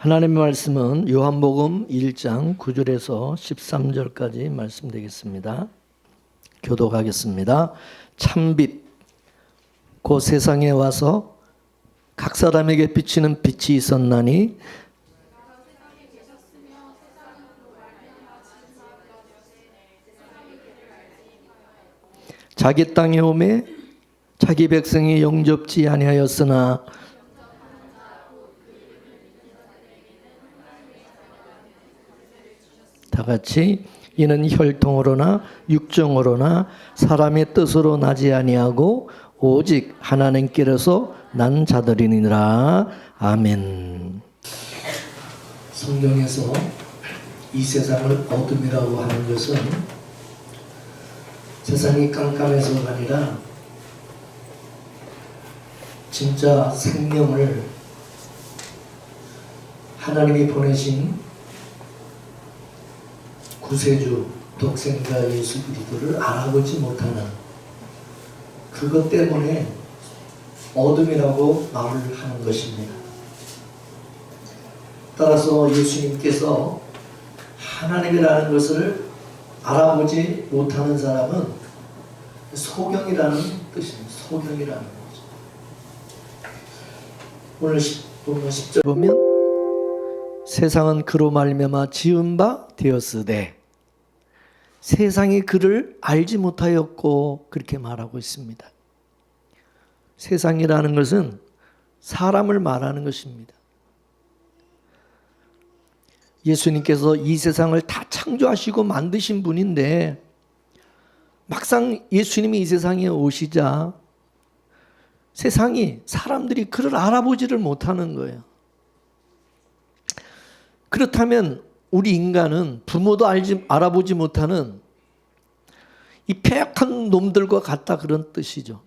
하나님의 말씀은 요한복음 1장 9절에서 13절까지 말씀되겠습니다. 교독하겠습니다. 참빛 곧 세상에 와서 각 사람에게 비치는 빛이 있었나니 자기 땅에 오매 자기 백성이 영접지 아니하였으나 다 같이 이는 혈통으로나 육정으로나 사람의 뜻으로 나지 아니하고 오직 하나님께로서 난 자들이니라. 아멘. 성경에서 이 세상을 어둠이라고 하는 것은 세상이 깜깜해서가 아니라 진짜 생명을 하나님이 보내신 구세주 독생자 예수 그리스도를 알아보지 못하는 그것 때문에 어둠이라고 말을 하는 것입니다. 따라서 예수님께서 하나님이라는 것을 알아보지 못하는 사람은 소경이라는 뜻입니다. 소경이라는 거죠. 오늘 본문 10절 보면 세상은 그로 말미암아 지은 바 되었으되 세상이 그를 알지 못하였고 그렇게 말하고 있습니다. 세상이라는 것은 사람을 말하는 것입니다. 예수님께서 이 세상을 다 창조하시고 만드신 분인데 막상 예수님이 이 세상에 오시자 세상이 사람들이 그를 알아보지를 못하는 거예요. 그렇다면 우리 인간은 부모도 알아보지 못하는 이 패역한 놈들과 같다 그런 뜻이죠.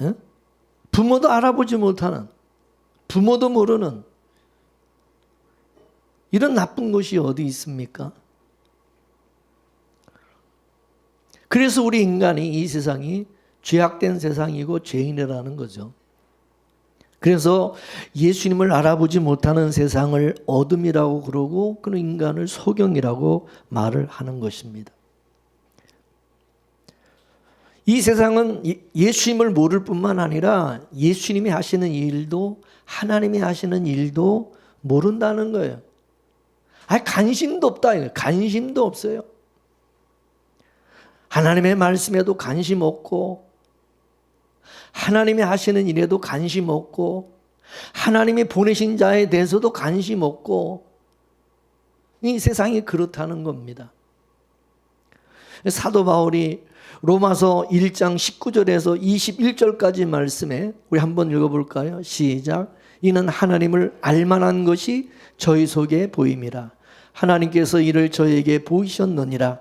에? 부모도 알아보지 못하는, 부모도 모르는 이런 나쁜 것이 어디 있습니까? 그래서 우리 인간이 이 세상이 죄악된 세상이고 죄인이라는 거죠. 그래서 예수님을 알아보지 못하는 세상을 어둠이라고 그러고 그 인간을 소경이라고 말을 하는 것입니다. 이 세상은 예수님을 모를 뿐만 아니라 예수님이 하시는 일도 하나님이 하시는 일도 모른다는 거예요. 관심도 없다. 관심도 없어요. 하나님의 말씀에도 관심 없고 하나님이 하시는 일에도 관심 없고 하나님이 보내신 자에 대해서도 관심 없고 이 세상이 그렇다는 겁니다. 사도 바울이 로마서 1장 19절에서 21절까지 말씀에 우리 한번 읽어볼까요? 시작. 이는 하나님을 알만한 것이 저희 속에 보임이라. 하나님께서 이를 저에게 보이셨느니라.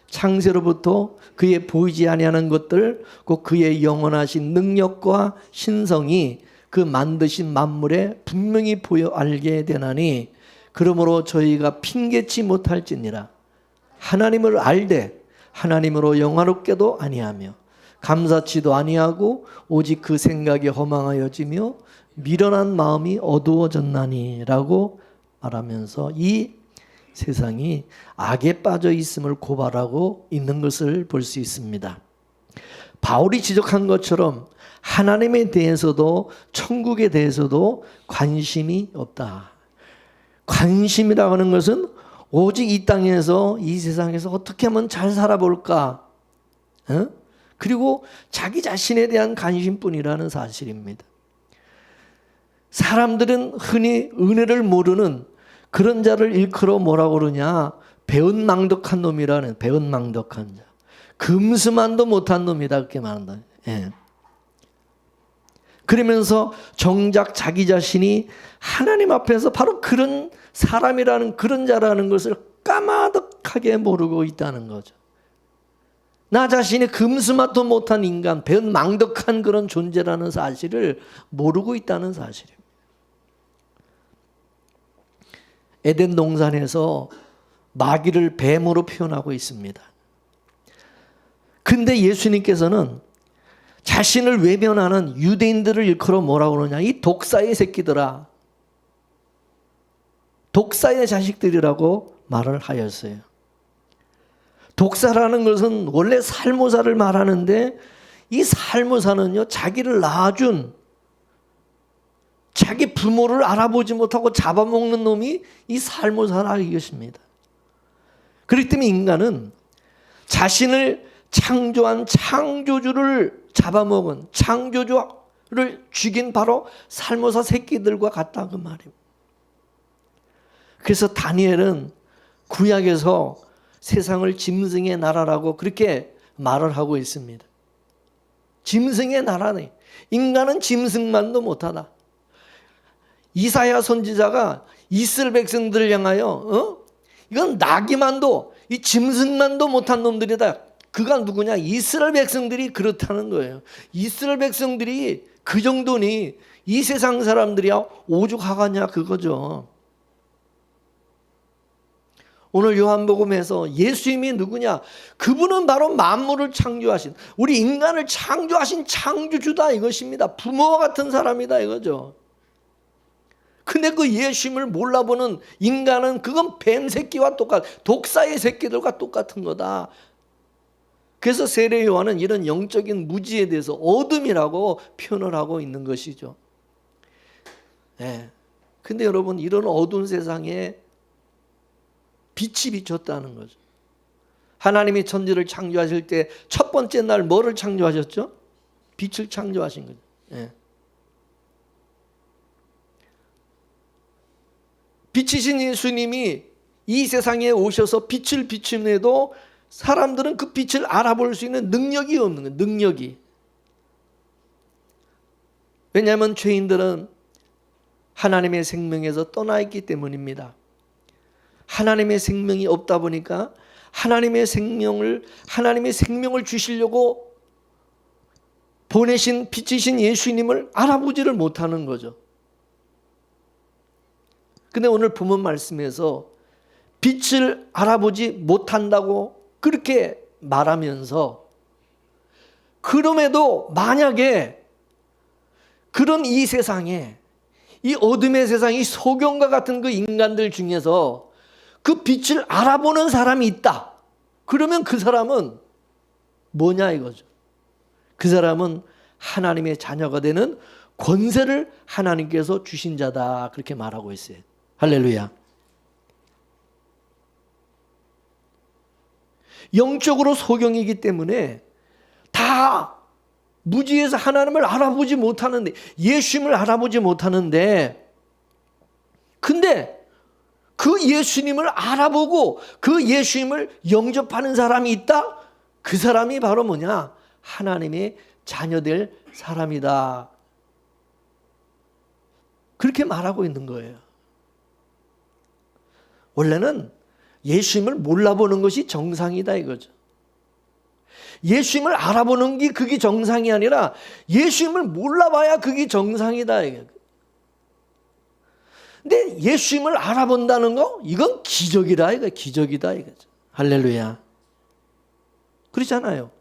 창세로부터 그의 보이지 아니하는 것들 곧 그의 영원하신 능력과 신성이 그 만드신 만물에 분명히 보여 알게 되나니 그러므로 저희가 핑계치 못할지니라. 하나님을 알되 하나님으로 영화롭게도 아니하며 감사치도 아니하고 오직 그 생각이 허망하여지며 미련한 마음이 어두워졌나니라고 말하면서 이 세상이 악에 빠져 있음을 고발하고 있는 것을 볼 수 있습니다. 바울이 지적한 것처럼 하나님에 대해서도 천국에 대해서도 관심이 없다. 관심이라고 하는 것은 오직 이 땅에서 이 세상에서 어떻게 하면 잘 살아볼까? 그리고 자기 자신에 대한 관심뿐이라는 사실입니다. 사람들은 흔히 은혜를 모르는 그런 자를 일컬어 뭐라고 그러냐? 배은망덕한 놈이라는, 배은망덕한 자. 금수만도 못한 놈이다 그렇게 말한다. 예. 그러면서 정작 자기 자신이 하나님 앞에서 바로 그런 사람이라는 그런 자라는 것을 까마득하게 모르고 있다는 거죠. 나 자신이 금수만도 못한 인간, 배은망덕한 그런 존재라는 사실을 모르고 있다는 사실입니다. 에덴 동산에서 마귀를 뱀으로 표현하고 있습니다. 근데 예수님께서는 자신을 외면하는 유대인들을 일컬어 뭐라고 그러냐? 이 독사의 새끼들아. 독사의 자식들이라고 말을 하였어요. 독사라는 것은 원래 살모사를 말하는데 이 살모사는요, 자기를 낳아준 자기 부모를 알아보지 못하고 잡아먹는 놈이 이 살모사라 이것입니다. 그렇기 때문에 인간은 자신을 창조한 창조주를 잡아먹은, 창조주를 죽인 바로 살모사 새끼들과 같다 그 말입니다. 그래서 다니엘은 구약에서 세상을 짐승의 나라라고 그렇게 말을 하고 있습니다. 짐승의 나라네. 인간은 짐승만도 못하다. 이사야 선지자가 이스라엘 백성들을 향하여 이건 나귀만도, 이 짐승만도 못한 놈들이다. 그가 누구냐? 이스라엘 백성들이 그렇다는 거예요. 이스라엘 백성들이 그 정도니 이 세상 사람들이야 오죽하겠냐 그거죠. 오늘 요한복음에서 예수님이 누구냐? 그분은 바로 만물을 창조하신, 우리 인간을 창조하신 창조주다 이것입니다. 부모와 같은 사람이다 이거죠. 근데 그 예수님을 몰라보는 인간은 그건 뱀 새끼와 독사의 새끼들과 똑같은 거다. 그래서 세례 요한은 이런 영적인 무지에 대해서 어둠이라고 표현을 하고 있는 것이죠. 네. 근데 여러분, 이런 어두운 세상에 빛이 비쳤다는 거죠. 하나님이 천지를 창조하실 때 첫 번째 날 뭐를 창조하셨죠? 빛을 창조하신 거죠. 네. 빛이신 예수님이 이 세상에 오셔서 빛을 비춤에도 사람들은 그 빛을 알아볼 수 있는 능력이 없는 거예요. 능력이. 왜냐하면 죄인들은 하나님의 생명에서 떠나 있기 때문입니다. 하나님의 생명이 없다 보니까 하나님의 생명을 주시려고 보내신 빛이신 예수님을 알아보지를 못하는 거죠. 근데 오늘 본문 말씀에서 빛을 알아보지 못한다고 그렇게 말하면서, 그럼에도 만약에 그런 이 세상에, 이 어둠의 세상, 이 소경과 같은 그 인간들 중에서 그 빛을 알아보는 사람이 있다. 그러면 그 사람은 뭐냐 이거죠. 그 사람은 하나님의 자녀가 되는 권세를 하나님께서 주신 자다. 그렇게 말하고 있어요. 할렐루야. 영적으로 소경이기 때문에 다 무지에서 하나님을 알아보지 못하는데, 예수님을 알아보지 못하는데, 근데 그 예수님을 알아보고 그 예수님을 영접하는 사람이 있다? 그 사람이 바로 뭐냐? 하나님의 자녀될 사람이다. 그렇게 말하고 있는 거예요. 원래는 예수님을 몰라보는 것이 정상이다 이거죠. 예수님을 알아보는 게 그게 정상이 아니라 예수님을 몰라봐야 그게 정상이다 이거죠. 근데 예수님을 알아본다는 거, 이건 기적이다 이거, 기적이다 이거죠. 할렐루야. 그렇잖아요.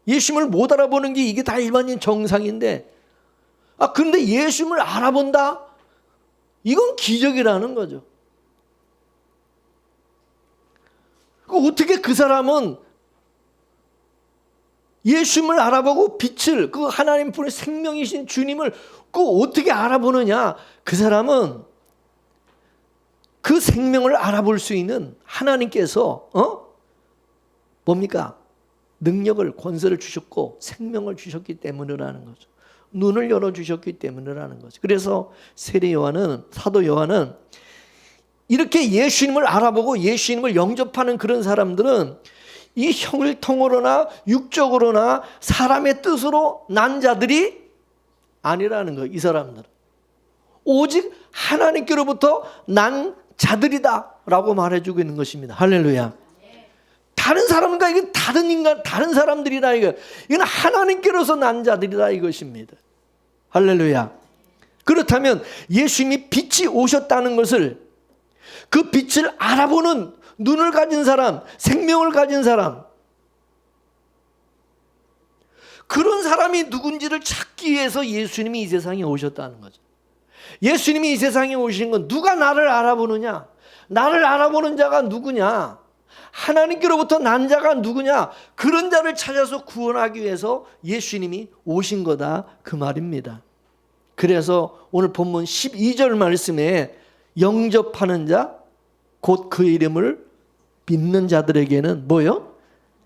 예수님을 못 알아보는 게 이게 다 일반인 정상인데, 근데 예수님을 알아본다? 이건 기적이라는 거죠. 어떻게 그 사람은 예수님을 알아보고 빛을, 그 하나님 분의 생명이신 주님을 어떻게 알아보느냐? 그 사람은 그 생명을 알아볼 수 있는 하나님께서 뭡니까? 능력을, 권세를 주셨고 생명을 주셨기 때문이라는 거죠. 눈을 열어주셨기 때문이라는 거죠. 그래서 세례 요한은, 사도 요한은 이렇게 예수님을 알아보고 예수님을 영접하는 그런 사람들은 이 혈통으로나 육적으로나 사람의 뜻으로 난 자들이 아니라는 거예요. 이 사람들은 오직 하나님께로부터 난 자들이다 라고 말해주고 있는 것입니다. 할렐루야. 다른 사람과 이게 다른 인간, 다른 사람들이다 이거. 이건 하나님께로서 난 자들이다 이것입니다. 할렐루야. 그렇다면 예수님이 빛이 오셨다는 것을, 그 빛을 알아보는 눈을 가진 사람, 생명을 가진 사람, 그런 사람이 누군지를 찾기 위해서 예수님이 이 세상에 오셨다는 거죠. 예수님이 이 세상에 오신 건 누가 나를 알아보느냐? 나를 알아보는 자가 누구냐? 하나님께로부터 난 자가 누구냐? 그런 자를 찾아서 구원하기 위해서 예수님이 오신 거다, 그 말입니다. 그래서 오늘 본문 12절 말씀에 영접하는 자, 곧 그 이름을 믿는 자들에게는 뭐요?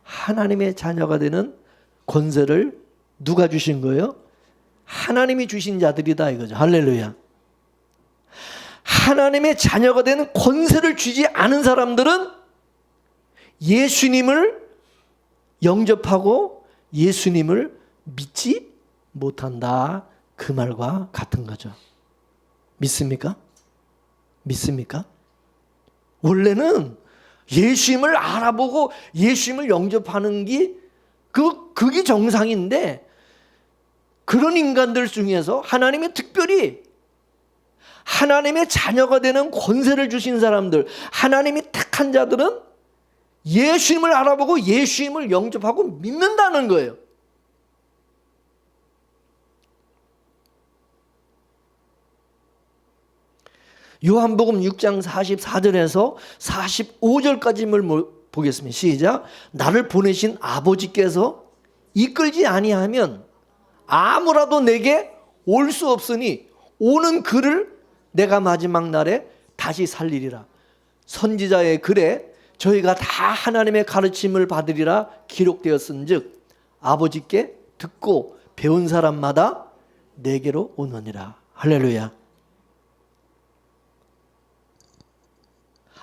하나님의 자녀가 되는 권세를 누가 주신 거예요? 하나님이 주신 자들이다 이거죠. 할렐루야. 하나님의 자녀가 되는 권세를 주지 않은 사람들은 예수님을 영접하고 예수님을 믿지 못한다, 그 말과 같은 거죠. 믿습니까? 믿습니까? 원래는 예수님을 알아보고 예수님을 영접하는 게 그게 정상인데, 그런 인간들 중에서 하나님이 특별히 하나님의 자녀가 되는 권세를 주신 사람들, 하나님이 택한 자들은 예수님을 알아보고 예수님을 영접하고 믿는다는 거예요. 요한복음 6장 44절에서 45절까지를 보겠습니다. 시작. 나를 보내신 아버지께서 이끌지 아니하면 아무라도 내게 올 수 없으니 오는 그를 내가 마지막 날에 다시 살리리라. 선지자의 글에 저희가 다 하나님의 가르침을 받으리라 기록되었은즉 아버지께 듣고 배운 사람마다 내게로 오느니라. 할렐루야.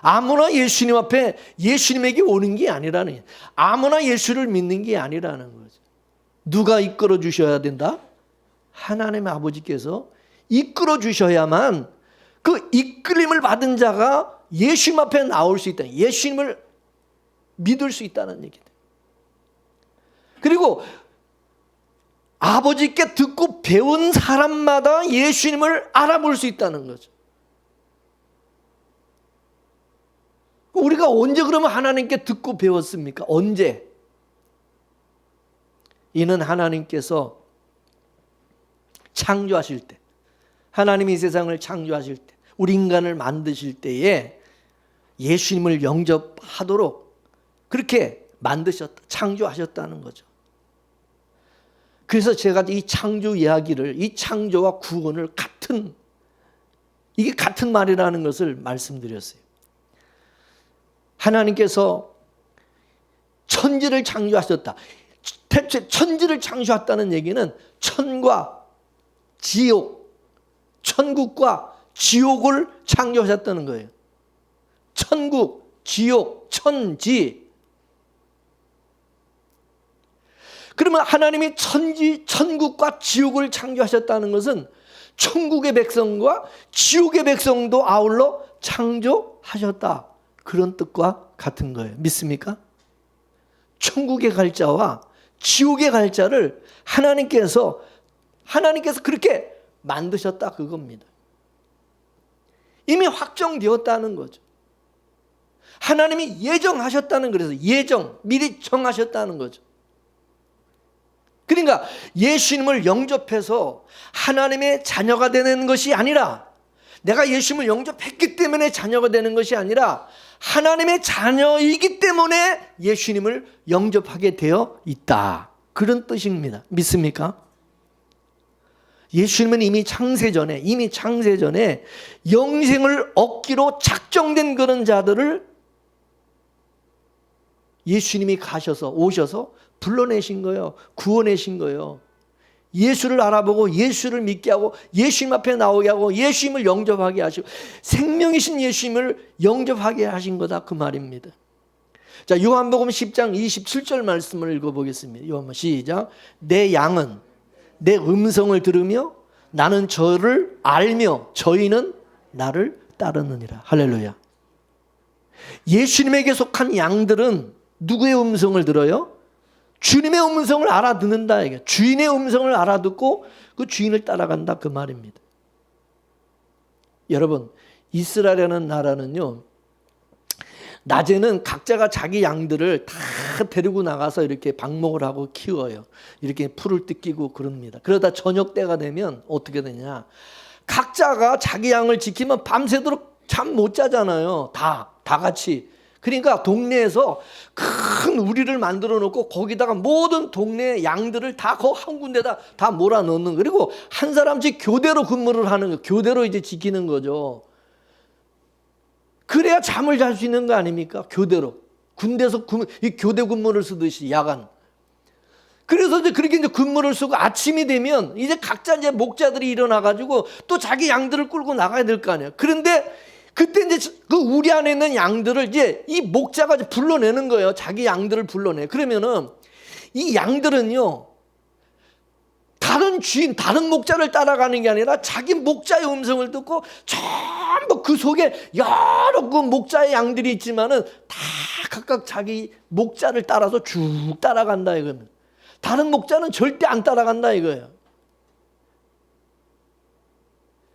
아무나 예수님 앞에 예수님에게 오는 게 아니라는, 아무나 예수를 믿는 게 아니라는 거죠. 누가 이끌어 주셔야 된다? 하나님의 아버지께서 이끌어 주셔야만 그 이끌림을 받은 자가 예수님 앞에 나올 수 있다. 예수님을 믿을 수 있다는 얘기다. 그리고 아버지께 듣고 배운 사람마다 예수님을 알아볼 수 있다는 거죠. 우리가 언제 그러면 하나님께 듣고 배웠습니까? 언제? 이는 하나님께서 창조하실 때, 하나님이 세상을 창조하실 때, 우리 인간을 만드실 때에 예수님을 영접하도록 그렇게 만드셨다, 창조하셨다는 거죠. 그래서 제가 이 창조 이야기를, 이 창조와 구원을 이게 같은 말이라는 것을 말씀드렸어요. 하나님께서 천지를 창조하셨다. 대체 천지를 창조했다는 얘기는 천과 지옥, 천국과 지옥을 창조하셨다는 거예요. 천국, 지옥, 천지. 그러면 하나님이 천국과 지옥을 창조하셨다는 것은 천국의 백성과 지옥의 백성도 아울러 창조하셨다, 그런 뜻과 같은 거예요. 믿습니까? 천국에 갈 자와 지옥에 갈 자를 하나님께서 그렇게 만드셨다, 그겁니다. 이미 확정되었다는 거죠. 하나님이 예정하셨다는, 그래서 미리 정하셨다는 거죠. 그러니까 예수님을 영접해서 하나님의 자녀가 되는 것이 아니라, 내가 예수님을 영접했기 때문에 자녀가 되는 것이 아니라 하나님의 자녀이기 때문에 예수님을 영접하게 되어 있다, 그런 뜻입니다. 믿습니까? 예수님은 이미 창세전에 영생을 얻기로 작정된 그런 자들을 예수님이 오셔서 불러내신 거예요. 구원내신 거예요. 예수를 알아보고 예수를 믿게 하고 예수님 앞에 나오게 하고 예수님을 영접하게 하시고 생명이신 예수님을 영접하게 하신 거다, 그 말입니다. 자, 요한복음 10장 27절 말씀을 읽어보겠습니다. 요한복음 시작. 내 양은 내 음성을 들으며 나는 저를 알며 저희는 나를 따르느니라. 할렐루야. 예수님에게 속한 양들은 누구의 음성을 들어요? 주님의 음성을 알아듣는다. 주인의 음성을 알아듣고 그 주인을 따라간다, 그 말입니다. 여러분, 이스라엘이라는 나라는요, 낮에는 각자가 자기 양들을 다 데리고 나가서 이렇게 방목을 하고 키워요. 이렇게 풀을 뜯기고 그럽니다. 그러다 저녁 때가 되면 어떻게 되냐, 각자가 자기 양을 지키면 밤새도록 잠 못 자잖아요. 다 같이. 그러니까 동네에서 큰 우리를 만들어 놓고 거기다가 모든 동네 양들을 다 그 한 군데다 다 몰아넣는, 그리고 한 사람씩 교대로 근무를 하는 거예요. 교대로 이제 지키는 거죠. 그래야 잠을 잘 수 있는 거 아닙니까? 교대로. 군대에서 이 교대 근무를 쓰듯이 야간. 그래서 이제 그렇게 이제 근무를 쓰고 아침이 되면 이제 각자 이제 목자들이 일어나가지고 또 자기 양들을 끌고 나가야 될 거 아니에요. 그런데 그때 이제 그 우리 안에 있는 양들을 이제 이 목자가 이제 불러내는 거예요. 자기 양들을 불러내. 그러면은 이 양들은요, 다른 주인, 다른 목자를 따라가는 게 아니라 자기 목자의 음성을 듣고 전부 그 속에 여러 그 목자의 양들이 있지만은 다 각각 자기 목자를 따라서 쭉 따라간다 이거는. 다른 목자는 절대 안 따라간다 이거예요.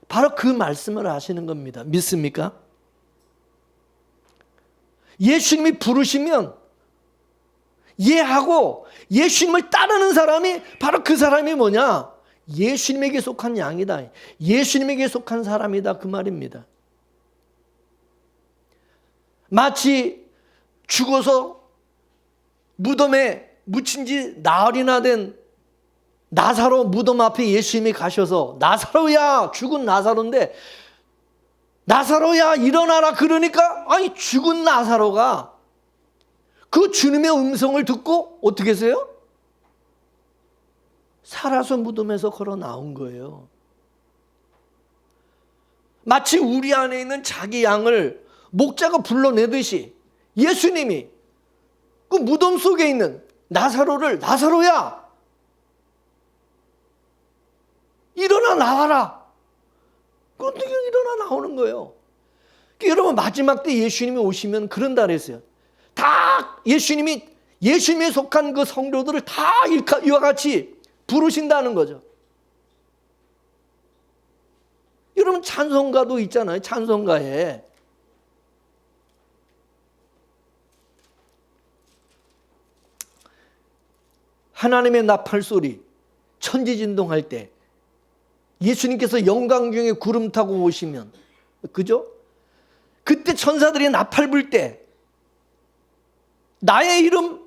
바로 그 말씀을 하시는 겁니다. 믿습니까? 예수님이 부르시면 예하고 예수님을 따르는 사람이 바로 그 사람이 뭐냐? 예수님에게 속한 양이다. 예수님에게 속한 사람이다. 그 말입니다. 마치 죽어서 무덤에 묻힌 지 나흘이나 된 나사로 무덤 앞에 예수님이 가셔서 나사로야, 죽은 나사로인데 나사로야 일어나라 그러니까 아니 죽은 나사로가 그 주님의 음성을 듣고 어떻게 했어요? 살아서 무덤에서 걸어 나온 거예요. 마치 우리 안에 있는 자기 양을 목자가 불러내듯이 예수님이 그 무덤 속에 있는 나사로를 나사로야 일어나 나와라. 어떻게 일어나 나오는 거예요. 그러니까 여러분 마지막 때 예수님이 오시면 그런다 그랬어요. 다 예수님에 속한 그 성도들을 다 이와 같이 부르신다는 거죠. 여러분 찬송가도 있잖아요. 찬송가에 하나님의 나팔 소리, 천지진동할 때 예수님께서 영광 중에 구름 타고 오시면, 그죠? 그때 천사들이 나팔 불 때, 나의 이름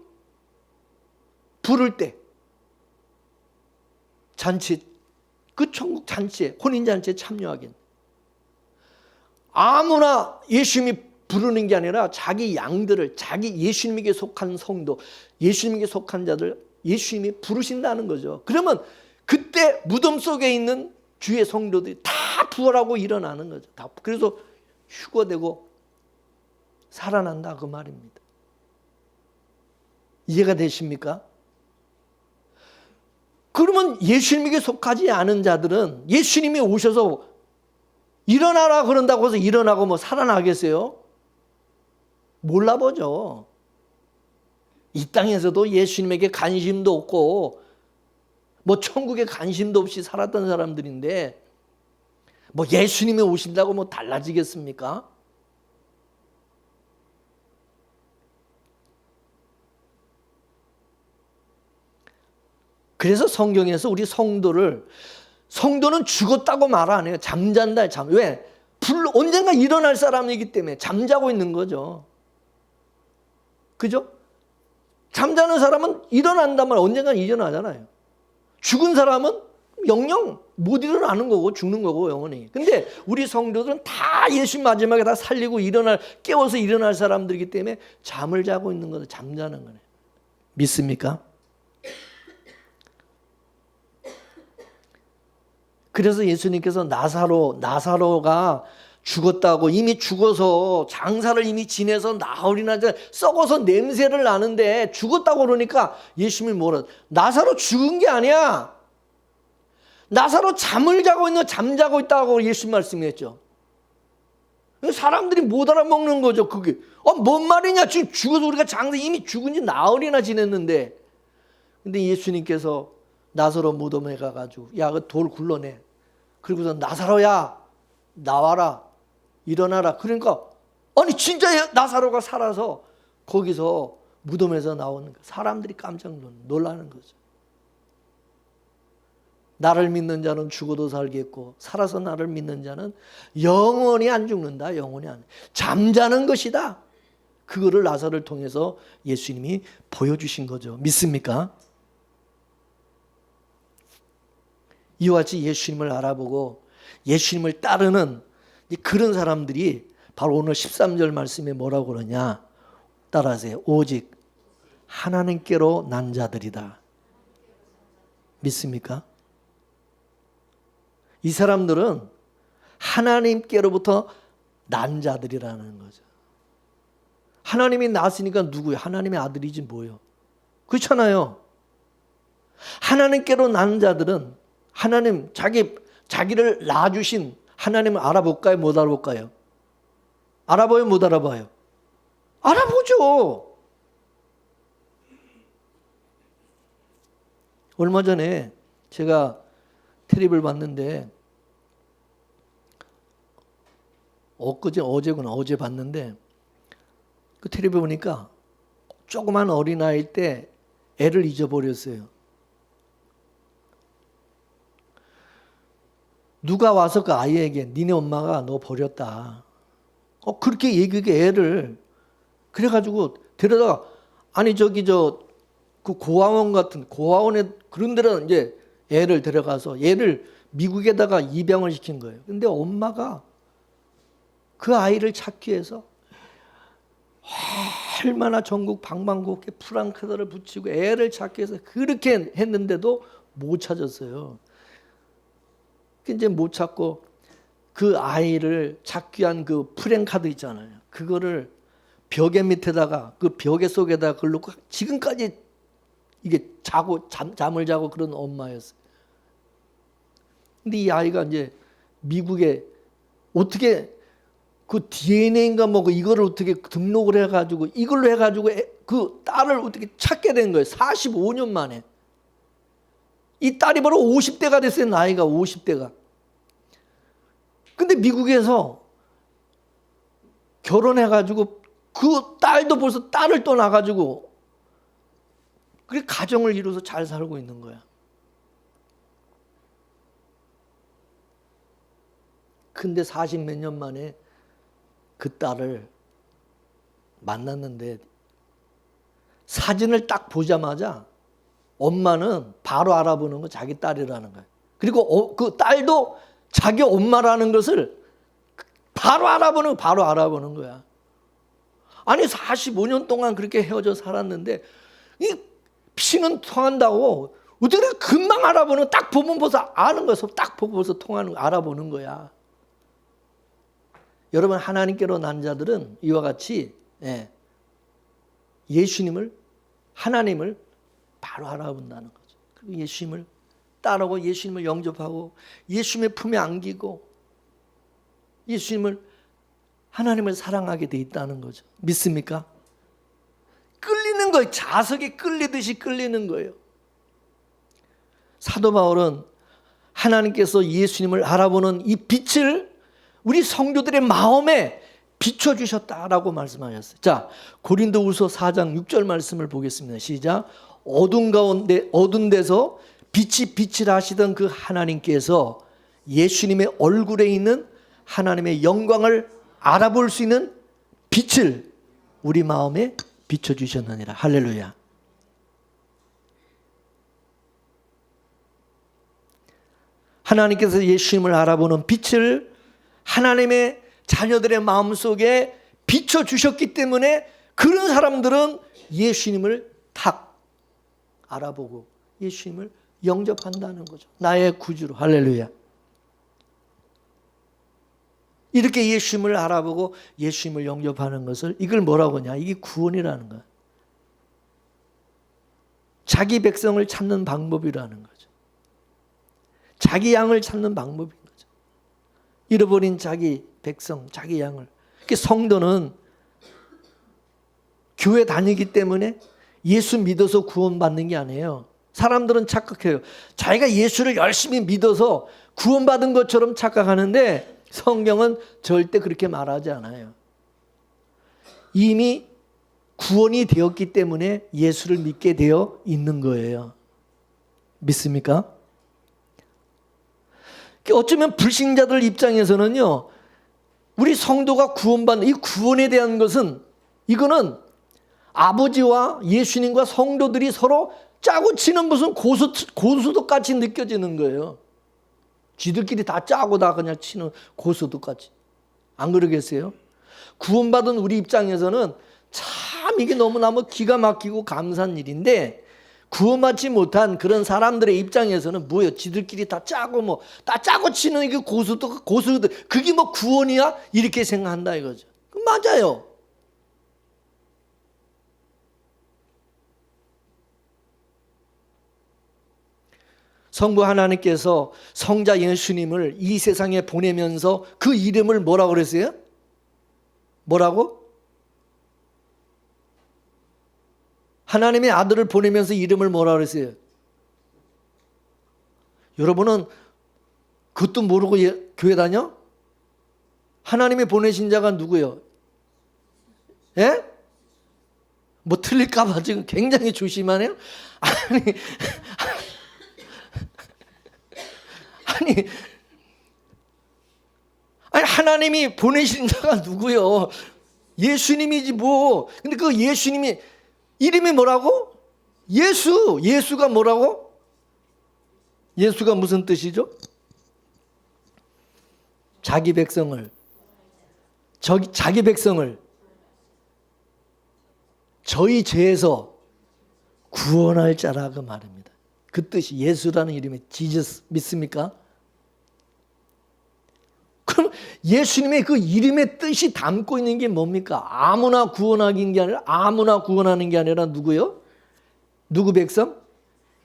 부를 때, 잔치, 그 천국 잔치에, 혼인잔치에 참여하긴. 아무나 예수님이 부르는 게 아니라 자기 양들을, 자기 예수님에게 속한 성도, 예수님에게 속한 자들, 예수님이 부르신다는 거죠. 그러면 그때 무덤 속에 있는 주의 성도들이 다 부활하고 일어나는 거죠. 다. 그래서 휴거되고 살아난다 그 말입니다. 이해가 되십니까? 그러면 예수님에게 속하지 않은 자들은 예수님이 오셔서 일어나라 그런다고 해서 일어나고 뭐 살아나겠어요? 몰라보죠. 이 땅에서도 예수님에게 관심도 없고 뭐 천국에 관심도 없이 살았던 사람들인데 뭐 예수님이 오신다고 뭐 달라지겠습니까? 그래서 성경에서 우리 성도는 죽었다고 말 안 해요. 잠잔다. 왜? 언젠가 일어날 사람이기 때문에 잠자고 있는 거죠. 그죠? 잠자는 사람은 일어난단 말이에요. 언젠가 일어나잖아요. 죽은 사람은 영영 못 일어나는 거고 죽는 거고 영원히. 근데 우리 성도들은 다 예수 마지막에 다 살리고 깨워서 일어날 사람들이기 때문에 잠을 자고 있는 거죠. 잠자는 거네요. 믿습니까? 그래서 예수님께서 나사로가 죽었다고, 이미 죽어서 장사를 이미 지내서 나흘이나 썩어서 냄새를 나는데 죽었다고 그러니까 예수님이 뭐라, 나사로 죽은 게 아니야. 나사로 잠자고 있다고 예수님 말씀했죠. 사람들이 못 알아먹는 거죠. 그게 뭔 말이냐, 지금 죽어서 우리가 이미 죽은 지 나흘이나 지냈는데. 근데 예수님께서 나사로 무덤에 가가지고 야, 그 돌 굴러내. 그리고서 나사로야 나와라, 일어나라. 그러니까 아니 진짜 나사로가 살아서 거기서 무덤에서 나오는 거. 사람들이 깜짝 놀라는 거죠. 나를 믿는 자는 죽어도 살겠고 살아서 나를 믿는 자는 영원히 안 죽는다. 영원히 안. 잠자는 것이다. 그거를 나사로를 통해서 예수님이 보여주신 거죠. 믿습니까? 이와 같이 예수님을 알아보고 예수님을 따르는 그런 사람들이 바로 오늘 13절 말씀에 뭐라고 그러냐. 따라하세요. 오직 하나님께로 난 자들이다. 믿습니까? 이 사람들은 하나님께로부터 난 자들이라는 거죠. 하나님이 낳았으니까 누구예요? 하나님의 아들이지 뭐예요? 그렇잖아요. 하나님께로 난 자들은 하나님 자기를 낳아주신 하나님을 알아볼까요? 못 알아볼까요? 알아봐요? 못 알아봐요? 알아보죠. 얼마 전에 제가 텔레비를 봤는데 어제 봤는데 그 텔레비 보니까 조그만 어린아이일 때 애를 잊어버렸어요. 누가 와서 그 아이에게 니네 엄마가 너 버렸다. 그렇게 얘기해 애를. 그래가지고 데려다가 그 고아원 같은 고아원에 그런 데는 이제 애를 데려가서 얘를 미국에다가 입양을 시킨 거예요. 근데 엄마가 그 아이를 찾기 위해서 얼마나 전국 방방곡곡에 프랑크다를 붙이고 애를 찾기 위해서 그렇게 했는데도 못 찾았어요. 이제 못 찾고 그 아이를 찾기 위한 그 프랭카드 있잖아요. 그거를 벽에 밑에다가 그 벽에 속에다가 그걸 놓고 지금까지 이게 잠을 자고 그런 엄마였어요. 근데 이 아이가 이제 미국에 어떻게 그 DNA인가 뭐 이거를 어떻게 등록을 해가지고 이걸로 해가지고 그 딸을 어떻게 찾게 된 거예요. 45년 만에. 이 딸이 바로 50대가 됐어요. 나이가 50대가. 근데 미국에서 결혼해가지고 그 딸도 벌써 딸을 또 낳아가지고 그렇게 가정을 이루어서 잘 살고 있는 거야. 근데 40 몇 년 만에 그 딸을 만났는데 사진을 딱 보자마자 엄마는 바로 알아보는 거 자기 딸이라는 거야. 그리고 그 딸도 자기 엄마라는 것을 바로 알아보는 거야. 아니 45년 동안 그렇게 헤어져 살았는데 이 피는 통한다고 어떻게 금방 알아보는 딱 보면 벌써 아는 거야. 딱 보고 벌써 통하는 거 알아보는 거야. 여러분 하나님께로 난 자들은 이와 같이 예수님을 하나님을 바로 알아본다는 거죠. 그리고 예수님을 따르고 예수님을 영접하고 예수님의 품에 안기고 예수님을 하나님을 사랑하게 돼 있다는 거죠. 믿습니까? 끌리는 거예요. 자석에 끌리듯이 끌리는 거예요. 사도 바울은 하나님께서 예수님을 알아보는 이 빛을 우리 성도들의 마음에 비춰주셨다라고 말씀하셨어요. 자, 고린도후서 4장 6절 말씀을 보겠습니다. 시작. 어두운 데서 빛이 빛을 하시던 그 하나님께서 예수님의 얼굴에 있는 하나님의 영광을 알아볼 수 있는 빛을 우리 마음에 비춰주셨느니라. 할렐루야. 하나님께서 예수님을 알아보는 빛을 하나님의 자녀들의 마음속에 비춰주셨기 때문에 그런 사람들은 예수님을 탁 알아보고 예수님을 영접한다는 거죠. 나의 구주로. 할렐루야. 이렇게 예수님을 알아보고 예수님을 영접하는 것을 이걸 뭐라고 하냐. 이게 구원이라는 거야. 자기 백성을 찾는 방법이라는 거죠. 자기 양을 찾는 방법인 거죠. 잃어버린 자기 백성, 자기 양을. 성도는 교회 다니기 때문에 예수 믿어서 구원받는 게 아니에요. 사람들은 착각해요. 자기가 예수를 열심히 믿어서 구원받은 것처럼 착각하는데 성경은 절대 그렇게 말하지 않아요. 이미 구원이 되었기 때문에 예수를 믿게 되어 있는 거예요. 믿습니까? 어쩌면 불신자들 입장에서는요, 우리 성도가 구원받는 이 구원에 대한 것은, 이거는 아버지와 예수님과 성도들이 서로 짜고 치는 무슨 고수도같이 느껴지는 거예요. 쥐들끼리 다 짜고 다 그냥 치는 고수도같이. 안 그러겠어요? 구원받은 우리 입장에서는 참 이게 너무너무 기가 막히고 감사한 일인데, 구원받지 못한 그런 사람들의 입장에서는 뭐예요? 지들끼리 다 짜고 다 짜고 치는 이게 고수들, 그게 구원이야? 이렇게 생각한다 이거죠. 맞아요. 성부 하나님께서 성자 예수님을 이 세상에 보내면서 그 이름을 뭐라고 그랬어요? 뭐라고? 하나님의 아들을 보내면서 이름을 뭐라고 그랬어요? 여러분은 그것도 모르고 교회 다녀? 하나님이 보내신 자가 누구예요? 예? 틀릴까봐 지금 굉장히 조심하네요? 아니 하나님이 보내신 자가 누구요? 예수님이지 뭐. 근데 그 예수님이 이름이 뭐라고? 예수가 뭐라고? 예수가 무슨 뜻이죠? 자기 백성을 저희 죄에서 구원할 자라고 말합니다. 그 뜻이 예수라는 이름이 지저스 믿습니까? 그럼 예수님의 그 이름의 뜻이 담고 있는 게 뭡니까? 아무나 구원하는 게 아니라 누구요? 누구 백성?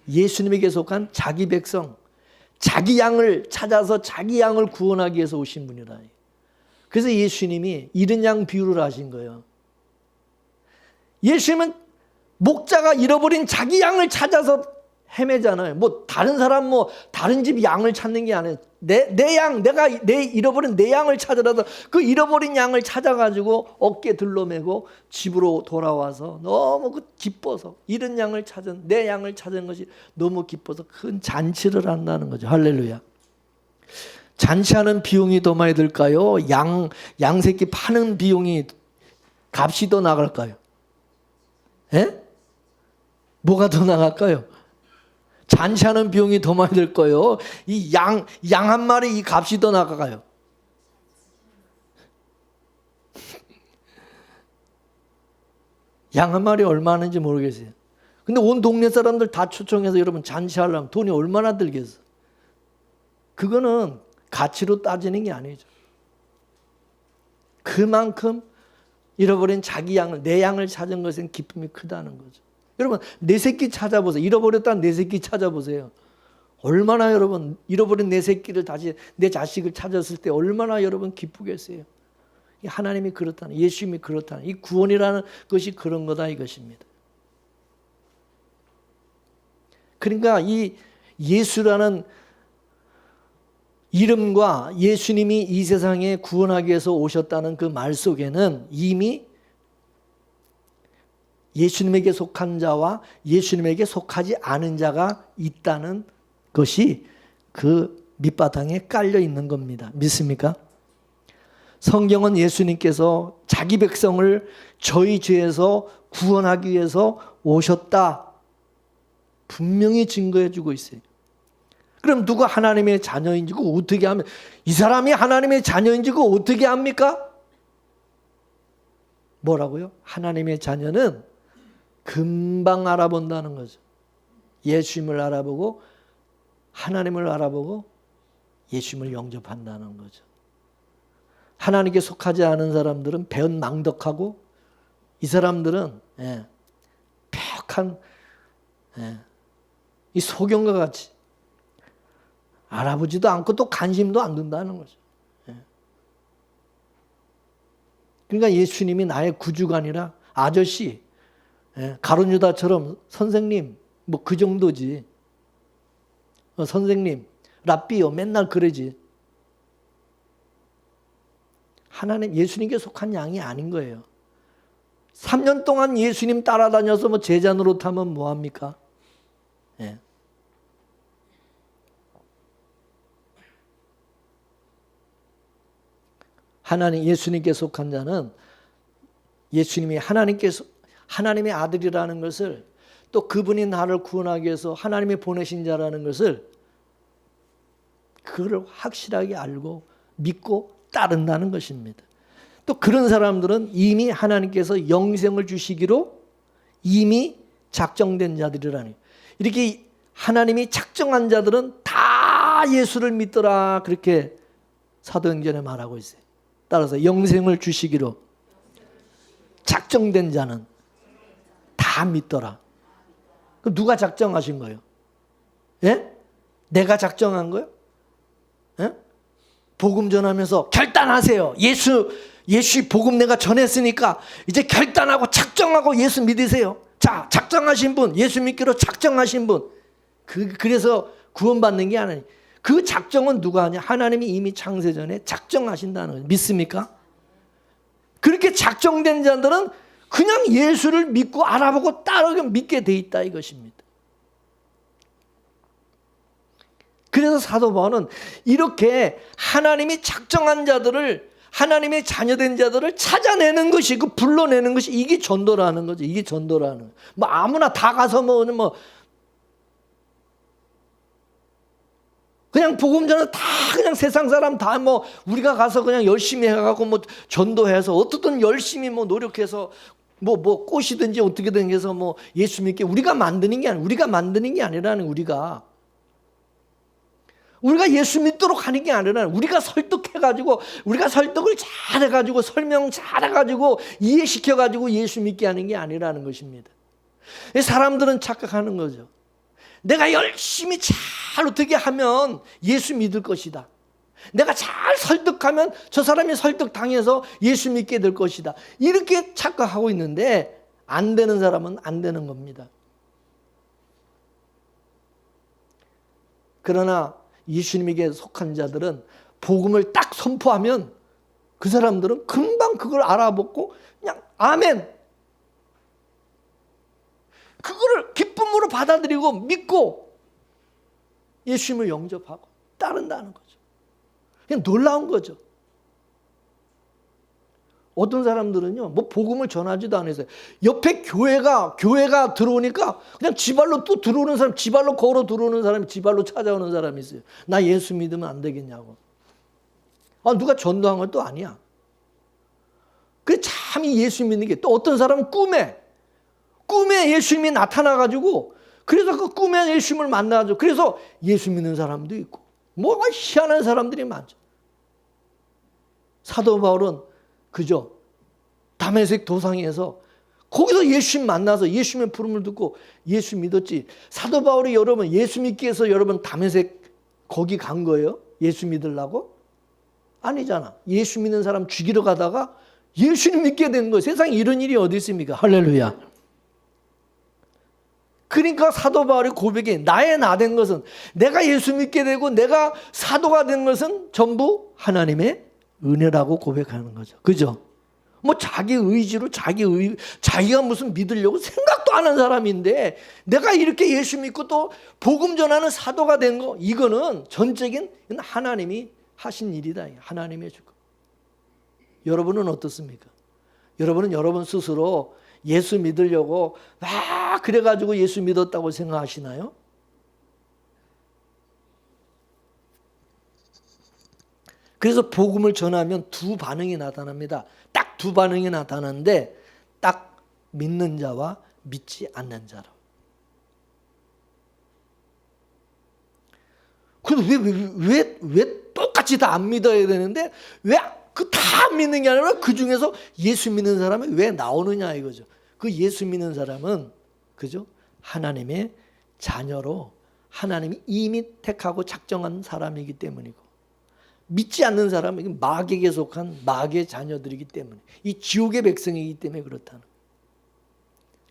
예수님에게 속한 자기 백성. 자기 양을 찾아서 자기 양을 구원하기 위해서 오신 분이라. 그래서 예수님이 잃은 양 비유를 하신 거예요. 예수님은 목자가 잃어버린 자기 양을 찾아서 헤매잖아요. 다른 사람 다른 집 양을 찾는 게 아니에요. 내 양, 내가 잃어버린 내 양을 찾으라도 그 잃어버린 양을 찾아가지고 어깨 들러매고 집으로 돌아와서 너무 기뻐서 잃은 양을 찾은 내 양을 찾은 것이 너무 기뻐서 큰 잔치를 한다는 거죠. 할렐루야. 잔치하는 비용이 더 많이 들까요? 양 새끼 파는 비용이 값이 더 나갈까요? 예? 뭐가 더 나갈까요? 잔치하는 비용이 더 많이 들 거예요. 이 양 한 마리 이 값이 더 나가요. 양 한 마리 얼마 하는지 모르겠어요. 근데 온 동네 사람들 다 초청해서 여러분 잔치하려면 돈이 얼마나 들겠어? 그거는 가치로 따지는 게 아니죠. 그만큼 잃어버린 자기 양을, 내 양을 찾은 것은 기쁨이 크다는 거죠. 여러분 내 새끼 찾아보세요. 잃어버렸다는 내 새끼 찾아보세요. 얼마나 여러분 잃어버린 내 새끼를 다시 내 자식을 찾았을 때 얼마나 여러분 기쁘겠어요. 하나님이 그렇다는, 예수님이 그렇다는, 이 구원이라는 것이 그런 거다 이것입니다. 그러니까 이 예수라는 이름과 예수님이 이 세상에 구원하기 위해서 오셨다는 그 말 속에는 이미 예수님에게 속한 자와 예수님에게 속하지 않은 자가 있다는 것이 그 밑바탕에 깔려 있는 겁니다. 믿습니까? 성경은 예수님께서 자기 백성을 저희 죄에서 구원하기 위해서 오셨다 분명히 증거해 주고 있어요. 그럼 누가 하나님의 자녀인지 어떻게 하면, 이 사람이 하나님의 자녀인지 어떻게 합니까? 뭐라고요? 하나님의 자녀는 금방 알아본다는 거죠. 예수님을 알아보고 하나님을 알아보고 예수님을 영접한다는 거죠. 하나님께 속하지 않은 사람들은 배은망덕하고 이 사람들은 폐역한 이 소경과 같이 알아보지도 않고 또 관심도 안 둔다는 거죠. 그러니까 예수님이 나의 구주가 아니라 아저씨, 가룟유다처럼 선생님 그 정도지. 선생님, 랍비요 맨날 그러지. 하나님, 예수님께 속한 양이 아닌 거예요. 3년 동안 예수님 따라다녀서 제자 노릇하면 뭐합니까? 하나님 예수님께 속한 자는 예수님이 하나님의 아들이라는 것을, 또 그분이 나를 구원하기 위해서 하나님이 보내신 자라는 것을, 그걸 확실하게 알고 믿고 따른다는 것입니다. 또 그런 사람들은 이미 하나님께서 영생을 주시기로 이미 작정된 자들이라니. 이렇게 하나님이 작정한 자들은 다 예수를 믿더라, 그렇게 사도행전에 말하고 있어요. 따라서 영생을 주시기로 작정된 자는 다 믿더라. 그럼 누가 작정하신 거예요? 예? 내가 작정한 거예요? 예? 복음 전하면서 결단하세요. 예수 복음 내가 전했으니까 이제 결단하고 작정하고 예수 믿으세요. 자, 작정하신 분, 예수 믿기로 작정하신 분, 그래서 구원받는 게 아니에요. 그 작정은 누가 하냐? 하나님이 이미 창세전에 작정하신다는 거예요. 믿습니까? 그렇게 작정된 자들은 그냥 예수를 믿고 알아보고 따르게 믿게 돼 있다, 이것입니다. 그래서 사도 바울은 이렇게 하나님이 작정한 자들을, 하나님의 자녀된 자들을 찾아내는 것이, 그 불러내는 것이, 이게 전도라는 거죠. 이게 전도라는 거예요. 뭐 아무나 다 가서 그냥 복음 전은 다 그냥 세상 사람 다 우리가 가서 그냥 열심히 해가고 전도해서 어떻든 열심히 노력해서 꽃이든지 어떻게든 해서 예수 믿게 우리가 만드는 게 아니라는, 우리가 예수 믿도록 하는 게 아니라 우리가 설득해가지고, 우리가 설득을 잘해가지고, 설명 잘해가지고, 이해시켜가지고 예수 믿게 하는 게 아니라는 것입니다. 사람들은 착각하는 거죠. 내가 열심히 잘 어떻게 하면 예수 믿을 것이다. 내가 잘 설득하면 저 사람이 설득당해서 예수 믿게 될 것이다. 이렇게 착각하고 있는데 안 되는 사람은 안 되는 겁니다. 그러나 예수님에게 속한 자들은 복음을 딱 선포하면 그 사람들은 금방 그걸 알아보고 그냥 아멘, 그거를 기쁨으로 받아들이고 믿고 예수님을 영접하고 따른다는 거죠. 그냥 놀라운 거죠. 어떤 사람들은요, 복음을 전하지도 않았어요. 옆에 교회가 들어오니까 그냥 지발로 또 들어오는 사람, 지발로 걸어 들어오는 사람이, 지발로 찾아오는 사람이 있어요. 나 예수 믿으면 안 되겠냐고. 누가 전도한 건 또 아니야. 그래, 참이 예수 믿는 게, 또 어떤 사람은 꿈에 예수님이 나타나가지고, 그래서 그 꿈에 예수님을 만나가지고, 그래서 예수 믿는 사람도 있고, 뭐가 희한한 사람들이 많죠. 사도 바울은 그죠, 다메섹 도상에서 거기서 예수님 만나서 예수님의 부름을 듣고 예수 믿었지. 사도 바울이 여러분 예수 믿기 위해서 여러분 다메섹 거기 간 거예요? 예수 믿으려고? 아니잖아. 예수 믿는 사람 죽이러 가다가 예수님 믿게 된 거예요. 세상에 이런 일이 어디 있습니까? 할렐루야. 그러니까 사도 바울의 고백이, 나의 나 된 것은, 내가 예수 믿게 되고 내가 사도가 된 것은 전부 하나님의 은혜라고 고백하는 거죠. 그죠? 자기 의지로 자기가 무슨 믿으려고 생각도 안 한 사람인데 내가 이렇게 예수 믿고 또 복음 전하는 사도가 된 거, 이거는 전적인 하나님이 하신 일이다. 하나님의 주권. 여러분은 어떻습니까? 여러분은 여러분 스스로 예수 믿으려고 그래가지고 예수 믿었다고 생각하시나요? 그래서 복음을 전하면 두 반응이 나타납니다. 딱 두 반응이 나타나는데, 딱 믿는 자와 믿지 않는 자로. 그런데 왜 똑같이 다 안 믿어야 되는데 왜 그 다 안 믿는 게 아니라 그 중에서 예수 믿는 사람이 왜 나오느냐 이거죠. 그 예수 믿는 사람은 그죠? 하나님의 자녀로 하나님이 이미 택하고 작정한 사람이기 때문이고, 믿지 않는 사람은 마귀에게 속한 마귀의 자녀들이기 때문에, 이 지옥의 백성이기 때문에 그렇다는 거예요.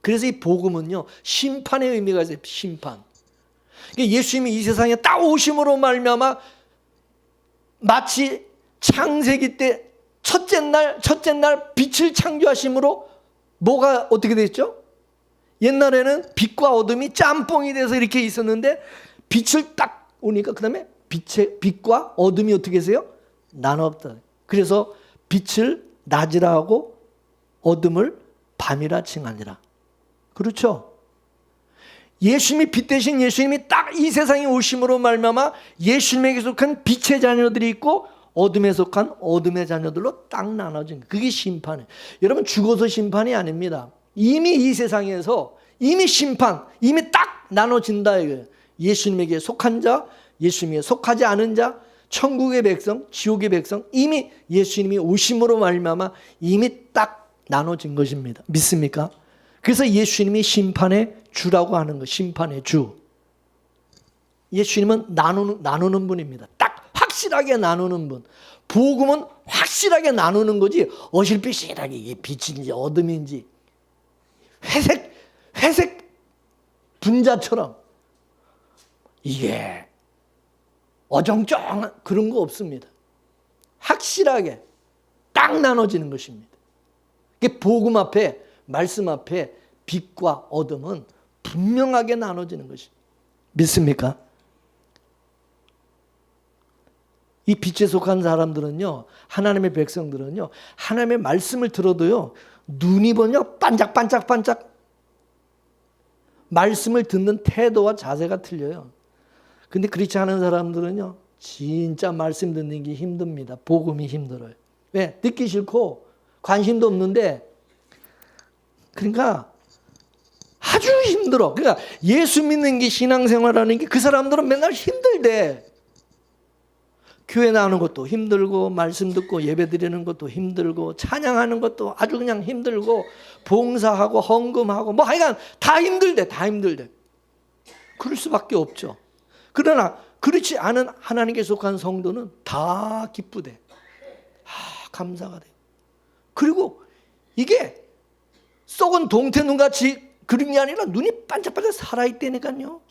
그래서 이 복음은요, 심판의 의미가 있어요. 심판. 예수님이 이 세상에 딱 오심으로 말미암아 마치 창세기 때 첫째 날 빛을 창조하심으로 뭐가 어떻게 됐죠? 옛날에는 빛과 어둠이 짬뽕이 돼서 이렇게 있었는데 빛을 딱 오니까 그 다음에 빛과 어둠이 어떻게 해서요? 나눴다. 그래서 빛을 낮이라 하고 어둠을 밤이라 칭하니라. 그렇죠? 예수님이 빛 대신 예수님이 딱 이 세상에 오심으로 말미암아 예수님에게 속한 빛의 자녀들이 있고 어둠에 속한 어둠의 자녀들로 딱 나눠진 거예요. 그게 심판이에요. 여러분, 죽어서 심판이 아닙니다. 이미 이 세상에서 이미 심판, 이미 딱 나눠진다 이거예요. 예수님에게 속한 자, 예수님에게 속하지 않은 자, 천국의 백성, 지옥의 백성, 이미 예수님이 오심으로 말미암아 이미 딱 나눠진 것입니다. 믿습니까? 그래서 예수님이 심판의 주라고 하는 것, 심판의 주. 예수님은 나누는 분입니다. 딱 확실하게 나누는 분. 복음은 확실하게 나누는 거지 어실비실하게 이게 빛인지 어둠인지 회색 분자처럼 이게 어정쩡한 그런 거 없습니다. 확실하게 딱 나눠지는 것입니다. 이게 복음 앞에, 말씀 앞에 빛과 어둠은 분명하게 나눠지는 것입니다. 믿습니까? 이 빛에 속한 사람들은요, 하나님의 백성들은요, 하나님의 말씀을 들어도요, 눈이 반짝반짝반짝. 말씀을 듣는 태도와 자세가 틀려요. 근데 그렇지 않은 사람들은요, 진짜 말씀 듣는 게 힘듭니다. 복음이 힘들어요. 왜? 듣기 싫고 관심도 없는데, 그러니까 아주 힘들어. 그러니까 예수 믿는 게 신앙생활하는 게 그 사람들은 맨날 힘들대. 교회 나오는 것도 힘들고 말씀 듣고 예배 드리는 것도 힘들고 찬양하는 것도 아주 그냥 힘들고 봉사하고 헌금하고 뭐 하여간 다 힘들대. 그럴 수밖에 없죠. 그러나 그렇지 않은 하나님께 속한 성도는 다 기쁘대. 감사가 돼요. 그리고 이게 썩은 동태눈같이 그런 게 아니라 눈이 반짝반짝 살아있다니까요.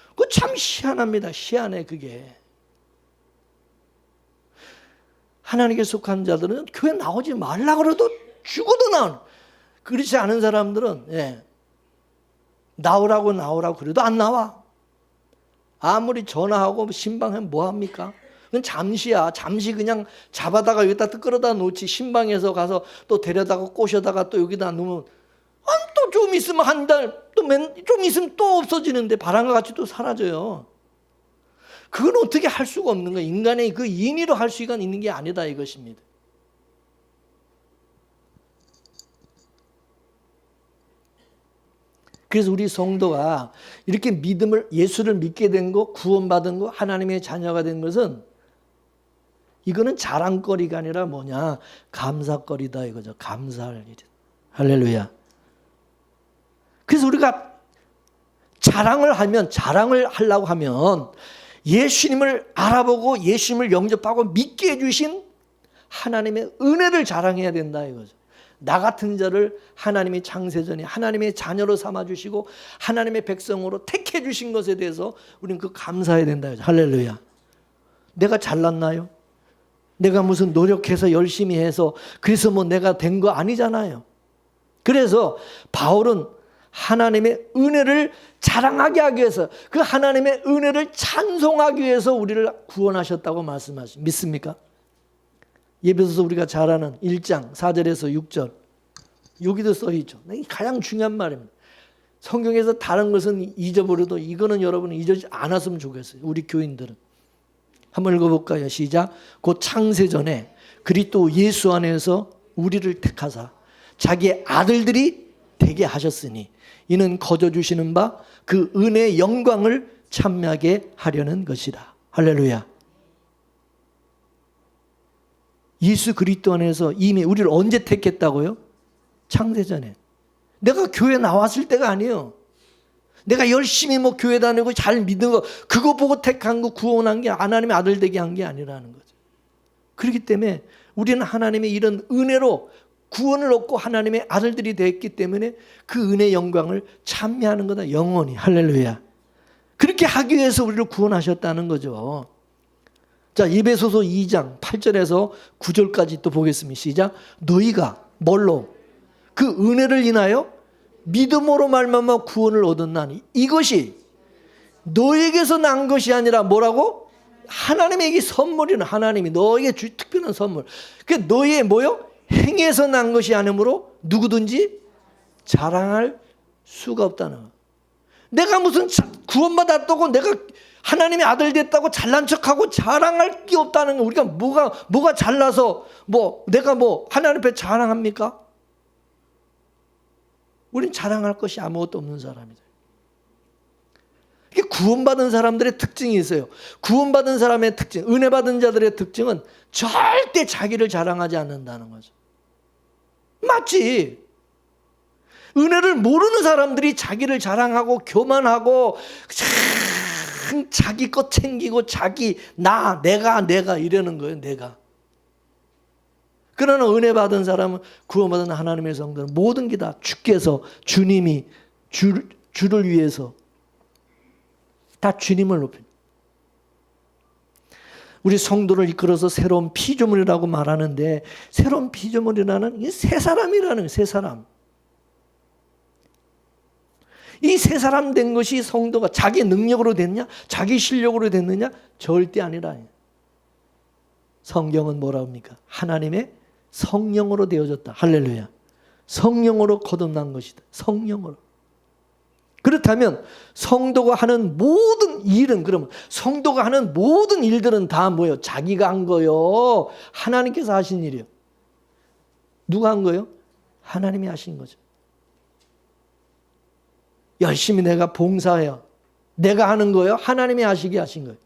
그거 참 희한합니다. 희한해 그게. 하나님께 속한 자들은 교회 나오지 말라 그래도 죽어도 나오는. 그렇지 않은 사람들은 나오라고 그래도 안 나와. 아무리 전화하고 신방하면 뭐합니까? 그건 잠시야. 잠시 그냥 잡아다가 여기다 끌어다 놓지. 신방에서 가서 또 데려다가 꼬셔다가 또 여기다 놓으면 또 좀 있으면 한 달, 또 좀 있으면 또 없어지는데 바람과 같이 또 사라져요. 그건 어떻게 할 수가 없는 거예요. 인간의 그 인위로 할 수가 있는 게 아니다 이것입니다. 그래서 우리 성도가 이렇게 예수를 믿게 된 거, 구원받은 거, 하나님의 자녀가 된 것은 이거는 자랑거리가 아니라 뭐냐? 감사거리다 이거죠. 감사할 일이다. 할렐루야. 그래서 우리가 자랑을 하려고 하면 예수님을 알아보고 예수님을 영접하고 믿게 해주신 하나님의 은혜를 자랑해야 된다 이거죠. 나 같은 자를 하나님이 창세전에 하나님의 자녀로 삼아주시고 하나님의 백성으로 택해 주신 것에 대해서 우리는 그 감사해야 된다 이거죠. 할렐루야. 내가 잘났나요? 내가 무슨 노력해서 열심히 해서 그래서 뭐 내가 된 거 아니잖아요. 그래서 바울은 하나님의 은혜를 자랑하게 하기 위해서 그 하나님의 은혜를 찬송하기 위해서 우리를 구원하셨다고 말씀하십니다. 믿습니까? 예배소서 우리가 잘 아는 1장 4절에서 6절 여기도 써있죠. 이게 가장 중요한 말입니다. 성경에서 다른 것은 잊어버려도 이거는 여러분은 잊지 않았으면 좋겠어요. 우리 교인들은. 한번 읽어볼까요? 시작. 곧 창세전에 그리스도 예수 안에서 우리를 택하사 자기의 아들들이 되게 하셨으니 이는 거저 주시는 바 그 은혜의 영광을 참여하게 하려는 것이다. 할렐루야. 예수 그리스도 안에서 이미 우리를 언제 택했다고요? 창세전에. 내가 교회 나왔을 때가 아니에요. 내가 열심히 뭐 교회 다니고 잘 믿는 거 그거 보고 택한 거 구원한 게 하나님의 아들 되게 한 게 아니라는 거죠. 그렇기 때문에 우리는 하나님의 이런 은혜로 구원을 얻고 하나님의 아들들이 됐기 때문에 그 은혜의 영광을 찬미하는 거다. 영원히. 할렐루야. 그렇게 하기 위해서 우리를 구원하셨다는 거죠. 자, 에베소서 2장 8절에서 9절까지 또 보겠습니다. 시작. 너희가 뭘로? 그 은혜를 인하여 믿음으로 말미암아 구원을 얻었나니 이것이 너에게서 난 것이 아니라 뭐라고? 하나님에게 선물이는 하나님이 너에게 주 특별한 선물. 그 너의 뭐요? 행해서 난 것이 아니므로 누구든지 자랑할 수가 없다는 거. 내가 무슨 구원받았다고 내가 하나님의 아들 됐다고 잘난 척하고 자랑할 게 없다는 거. 우리가 뭐가 잘나서 내가 하나님 앞에 자랑합니까? 우린 자랑할 것이 아무것도 없는 사람이다. 이게 구원받은 사람들의 특징이 있어요. 구원받은 사람의 특징, 은혜 받은 자들의 특징은 절대 자기를 자랑하지 않는다는 거죠. 맞지? 은혜를 모르는 사람들이 자기를 자랑하고 교만하고 자기 것 챙기고 내가 이러는 거예요. 내가. 그러나 은혜 받은 사람은, 구원받은 하나님의 성도는 모든 게 다 주께서, 주님이 주를 위해서 다 주님을 높입니다. 우리 성도를 이끌어서 새로운 피조물이라고 말하는데, 새로운 피조물이라는 이 새 사람이라는 거예요. 새 사람. 이 새 사람 된 것이 성도가 자기 능력으로 됐냐? 자기 실력으로 됐느냐? 절대 아니라. 성경은 뭐라 합니까? 하나님의 성령으로 되어졌다. 할렐루야. 성령으로 거듭난 것이다. 성령으로. 그렇다면 성도가 하는 모든 일은, 그러면 성도가 하는 모든 일들은 다 뭐예요? 자기가 한 거요. 하나님께서 하신 일이요. 누가 한 거요? 하나님이 하신 거죠. 열심히 내가 봉사해요. 내가 하는 거요? 하나님이 하시게 하신 거예요.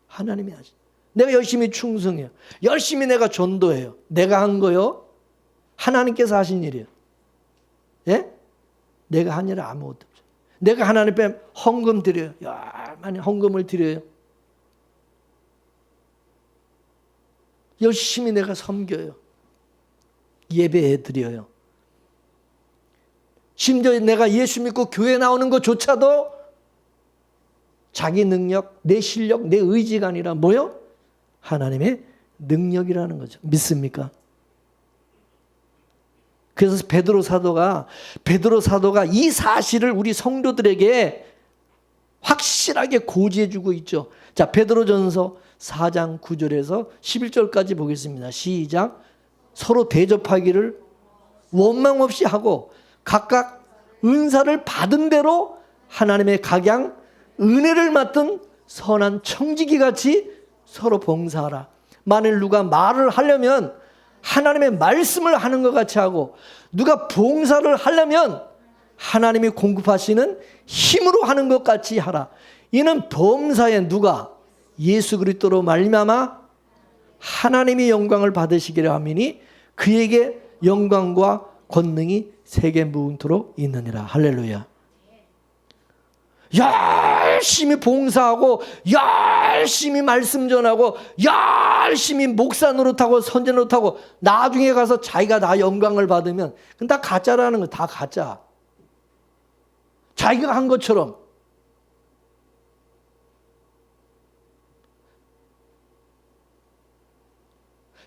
하나님이 하신. 내가 열심히 충성해요. 열심히 내가 전도해요. 내가 한 거요? 하나님께서 하신 일이에요. 예? 내가 한 일은 아무것도 없어요. 내가 하나님 앞에 헌금 드려요. 많이 헌금을 드려요. 열심히 내가 섬겨요. 예배해 드려요. 심지어 내가 예수 믿고 교회 나오는 것조차도 자기 능력, 내 실력, 내 의지가 아니라 뭐요? 하나님의 능력이라는 거죠. 믿습니까? 그래서 베드로 사도가 이 사실을 우리 성도들에게 확실하게 고지해주고 있죠. 자, 베드로전서 4장 9절에서 11절까지 보겠습니다. 시작. 서로 대접하기를 원망 없이 하고 각각 은사를 받은 대로 하나님의 각양 은혜를 맡은 선한 청지기 같이 서로 봉사하라. 만일 누가 말을 하려면 하나님의 말씀을 하는 것 같이 하고, 누가 봉사를 하려면 하나님이 공급하시는 힘으로 하는 것 같이 하라. 이는 범사에 누가 예수 그리스도로 말미암아 하나님이 영광을 받으시기를 함이니 그에게 영광과 권능이 세계 무궁토록 있느니라. 할렐루야. 열심히 봉사하고 열심히 말씀 전하고 열심히 목사 노릇하고 선제 노릇하고 나중에 가서 자기가 다 영광을 받으면 그건 다 가짜라는 거. 다 가짜. 자기가 한 것처럼.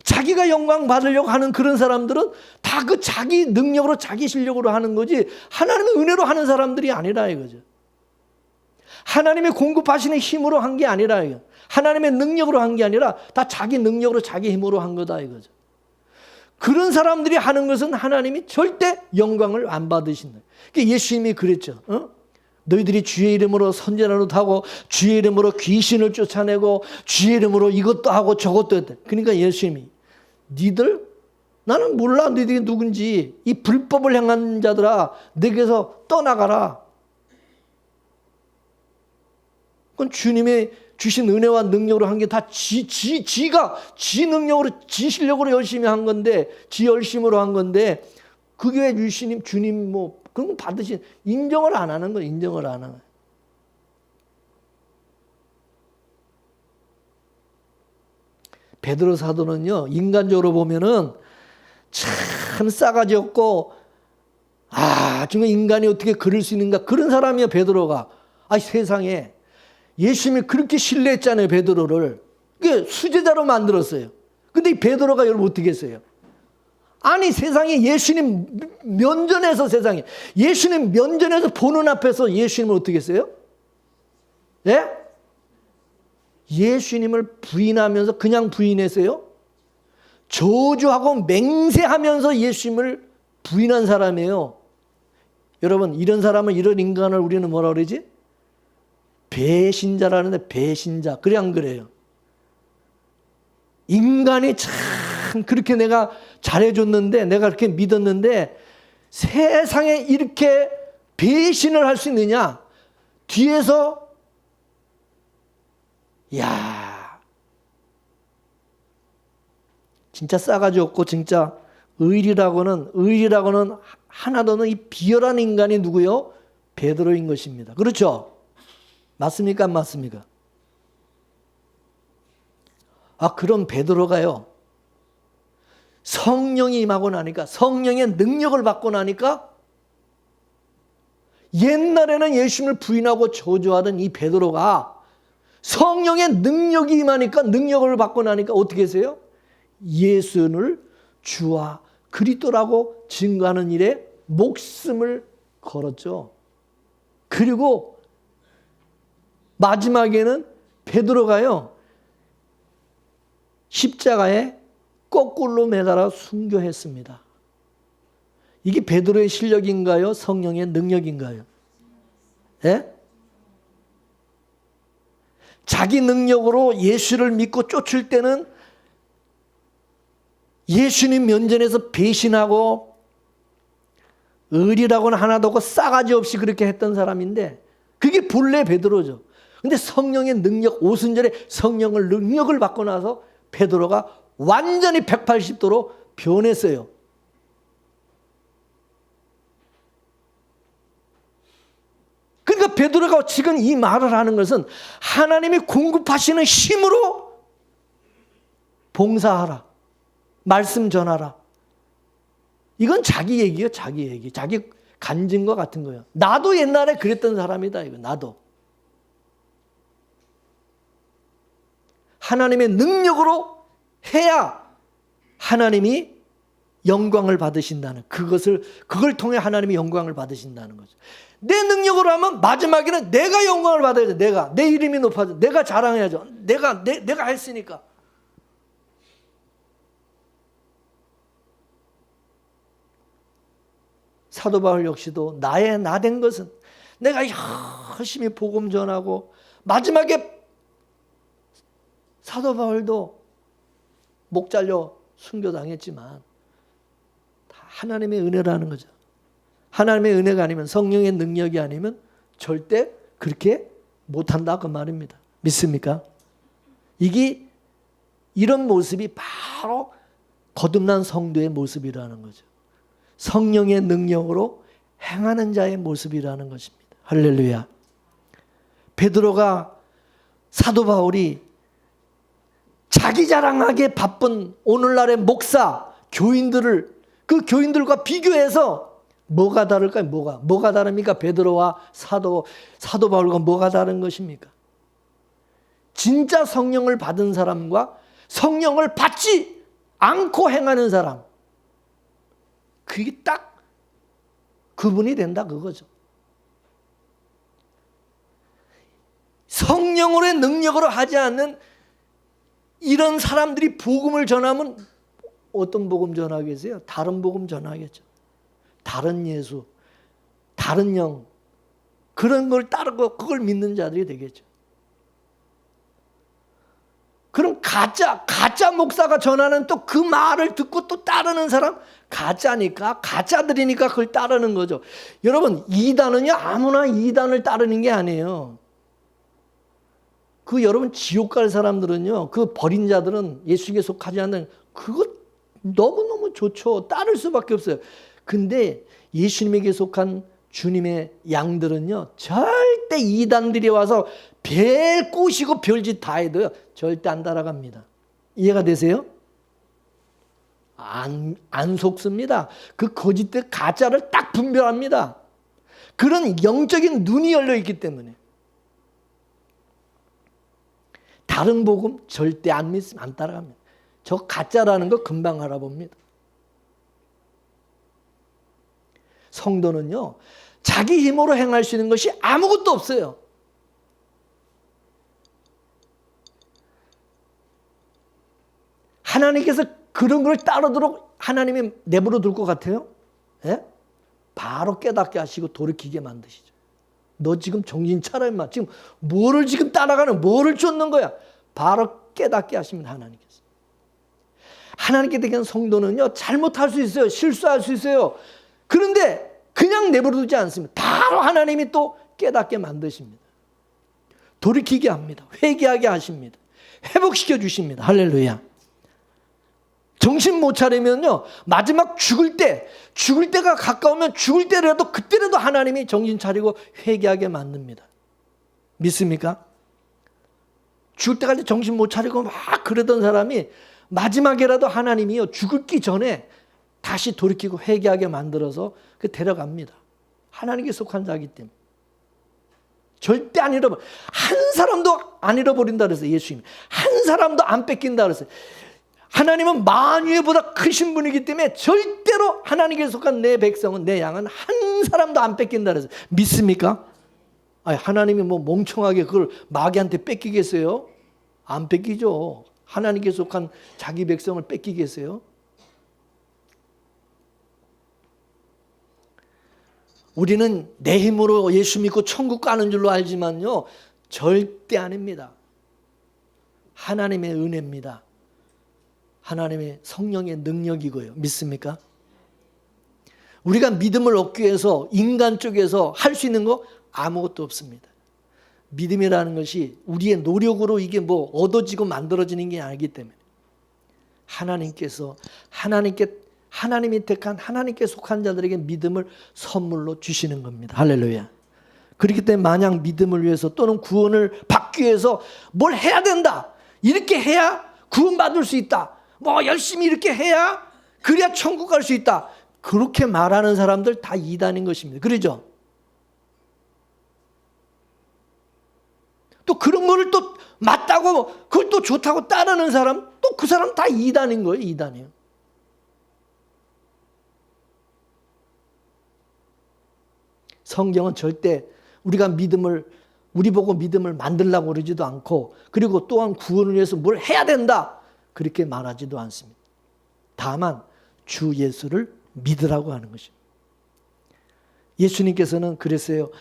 자기가 영광 받으려고 하는 그런 사람들은 다 그 자기 능력으로 자기 실력으로 하는 거지 하나님의 은혜로 하는 사람들이 아니라 이거죠. 하나님의 공급하시는 힘으로 한 게 아니라 이거. 하나님의 능력으로 한 게 아니라 다 자기 능력으로 자기 힘으로 한 거다 이거죠. 그런 사람들이 하는 것은 하나님이 절대 영광을 안 받으신다. 예수님이 그랬죠. 너희들이 주의 이름으로 선전하는 하고 주의 이름으로 귀신을 쫓아내고 주의 이름으로 이것도 하고 저것도 했다. 그러니까 예수님이 나는 몰라 너희들이 누군지. 이 불법을 행한 자들아 너에게서 떠나가라. 그건 주님의 주신 은혜와 능력으로 한 게 다 지가 지 능력으로 지 실력으로 열심히 한 건데 지 열심으로 한 건데 그게 주님 그런 거 받으신 인정을 안 하는 거예요. 인정을 안 하는 거예요. 베드로 사도는요, 인간적으로 보면은 참 싸가지 없고, 정말 인간이 어떻게 그럴 수 있는가, 그런 사람이에요, 베드로가. 세상에 예수님이 그렇게 신뢰했잖아요, 베드로를. 그게 수제자로 만들었어요. 근데 이 베드로가 여러분 어떻게 했어요? 세상에 예수님 면전에서 예수님 면전에서 보는 앞에서 예수님을 어떻게 했어요? 예? 예수님을 부인하면서 그냥 부인했어요? 저주하고 맹세하면서 예수님을 부인한 사람이에요. 여러분, 이런 사람은, 이런 인간을 우리는 뭐라 그러지? 배신자라는데, 배신자. 그래 안 그래요? 인간이 참 그렇게 내가 잘해줬는데, 내가 그렇게 믿었는데 세상에 이렇게 배신을 할 수 있느냐? 뒤에서 야, 진짜 싸가지 없고 진짜 의리라고는 하나도 없는 이 비열한 인간이 누구요? 베드로인 것입니다. 그렇죠? 맞습니까? 안 맞습니까? 그럼 베드로가요, 성령이 임하고 나니까, 성령의 능력을 받고 나니까, 옛날에는 예수님을 부인하고 저주하던 이 베드로가 성령의 능력이 임하니까, 능력을 받고 나니까 어떻게 했어요? 예수를 주와 그리스도라고 증거하는 일에 목숨을 걸었죠. 그리고 마지막에는 베드로가요, 십자가에 거꾸로 매달아 순교했습니다. 이게 베드로의 실력인가요? 성령의 능력인가요? 예? 자기 능력으로 예수를 믿고 쫓을 때는 예수님 면전에서 배신하고 의리라고는 하나도 없고 싸가지 없이 그렇게 했던 사람인데, 그게 본래 베드로죠. 근데 성령의 능력, 오순절에 성령을 능력을 받고 나서 베드로가 완전히 180도로 변했어요. 그러니까 베드로가 지금 이 말을 하는 것은 하나님이 공급하시는 힘으로 봉사하라, 말씀 전하라. 이건 자기 얘기예요. 자기 얘기. 자기 간증과 같은 거예요. 나도 옛날에 그랬던 사람이다. 이거 나도. 하나님의 능력으로 해야 하나님이 영광을 받으신다는, 그걸 통해 하나님이 영광을 받으신다는 거죠. 내 능력으로 하면 마지막에는 내가 영광을 받아야죠. 내 이름이 높아져. 내가 자랑해야죠. 내가 했으니까. 사도 바울 역시도 나 된 것은 내가 열심히 복음 전하고, 마지막에 사도 바울도 목 잘려 순교당했지만 다 하나님의 은혜라는 거죠. 하나님의 은혜가 아니면, 성령의 능력이 아니면 절대 그렇게 못한다 그 말입니다. 믿습니까? 이런 모습이 바로 거듭난 성도의 모습이라는 거죠. 성령의 능력으로 행하는 자의 모습이라는 것입니다. 할렐루야. 베드로가, 사도 바울이 자기 자랑하게 바쁜 오늘날의 목사, 교인들을, 그 교인들과 비교해서 뭐가 다를까요? 뭐가 다릅니까? 베드로와 사도 바울과 뭐가 다른 것입니까? 진짜 성령을 받은 사람과 성령을 받지 않고 행하는 사람, 그게 딱 구분이 된다 그거죠. 성령으로의 능력으로 하지 않는 이런 사람들이 복음을 전하면 어떤 복음 전하겠어요? 다른 복음 전하겠죠. 다른 예수, 다른 영, 그런 걸 따르고 그걸 믿는 자들이 되겠죠. 그럼 가짜 목사가 전하는 또 그 말을 듣고 또 따르는 사람, 가짜들이니까 그걸 따르는 거죠. 여러분, 이단은요, 아무나 이단을 따르는 게 아니에요. 여러분 지옥 갈 사람들은요, 그 버린 자들은, 예수에게 속하지 않는, 그거 너무너무 좋죠. 따를 수밖에 없어요. 근데 예수님에게 속한 주님의 양들은요, 절대 이단들이 와서 별 꼬시고 별짓 다 해도요, 절대 안 따라갑니다. 이해가 되세요? 안 속습니다. 그 거짓들, 가짜를 딱 분별합니다. 그런 영적인 눈이 열려 있기 때문에. 다른 복음 절대 안 믿습니다. 안 따라갑니다. 저 가짜라는 거 금방 알아봅니다. 성도는요, 자기 힘으로 행할 수 있는 것이 아무것도 없어요. 하나님께서 그런 걸 따르도록 하나님이 내버려 둘 것 같아요? 예? 바로 깨닫게 하시고 돌이키게 만드시죠. 너 지금 정신 차려 임마. 지금 뭐를 지금 따라가는, 뭐를 쫓는 거야? 바로 깨닫게 하시면 하나님께서. 하나님께 대한 성도는요, 잘못할 수 있어요. 실수할 수 있어요. 그런데 그냥 내버려 두지 않습니다. 바로 하나님이 또 깨닫게 만드십니다. 돌이키게 합니다. 회개하게 하십니다. 회복시켜 주십니다. 할렐루야. 정신 못 차리면요, 마지막 죽을 때가 가까우면 죽을 때라도 그때라도 하나님이 정신 차리고 회개하게 만듭니다. 믿습니까? 죽을 때까지 정신 못 차리고 막 그러던 사람이 마지막에라도 하나님이요, 죽기 전에 다시 돌이키고 회개하게 만들어서 데려갑니다. 하나님께 속한 자이기 때문에. 절대 안 잃어버려. 한 사람도 안 잃어버린다 그랬어요. 예수님이. 한 사람도 안 뺏긴다 그랬어요. 하나님은 만유보다 크신 분이기 때문에 절대로 하나님께 속한 내 백성은, 내 양은 한 사람도 안 뺏긴다 그랬어요. 믿습니까? 아니, 하나님이 뭐 멍청하게 그걸 마귀한테 뺏기겠어요? 안 뺏기죠. 하나님께 속한 자기 백성을 뺏기겠어요? 우리는 내 힘으로 예수 믿고 천국 가는 줄로 알지만요, 절대 아닙니다. 하나님의 은혜입니다. 하나님의 성령의 능력이고요. 믿습니까? 우리가 믿음을 얻기 위해서 인간 쪽에서 할 수 있는 거 아무것도 없습니다. 믿음이라는 것이 우리의 노력으로 이게 뭐 얻어지고 만들어지는 게 아니기 때문에 하나님께서 하나님이 택한 하나님께 속한 자들에게 믿음을 선물로 주시는 겁니다. 할렐루야. 그렇기 때문에 만약 믿음을 위해서 또는 구원을 받기 위해서 뭘 해야 된다, 이렇게 해야 구원받을 수 있다, 뭐 열심히 이렇게 해야 그래야 천국 갈 수 있다, 그렇게 말하는 사람들 다 이단인 것입니다. 그러죠? 또 그런 거를 또 맞다고, 그걸 또 좋다고 따르는 사람, 또 그 사람 다 이단인 거예요. 이단이에요. 성경은 절대 우리 보고 믿음을 만들려고 그러지도 않고, 그리고 또한 구원을 위해서 뭘 해야 된다, 그렇게 말하지도 않습니다. 다만 주 예수를 믿으라고 하는 것입니다. 예수님께서는 그랬어요.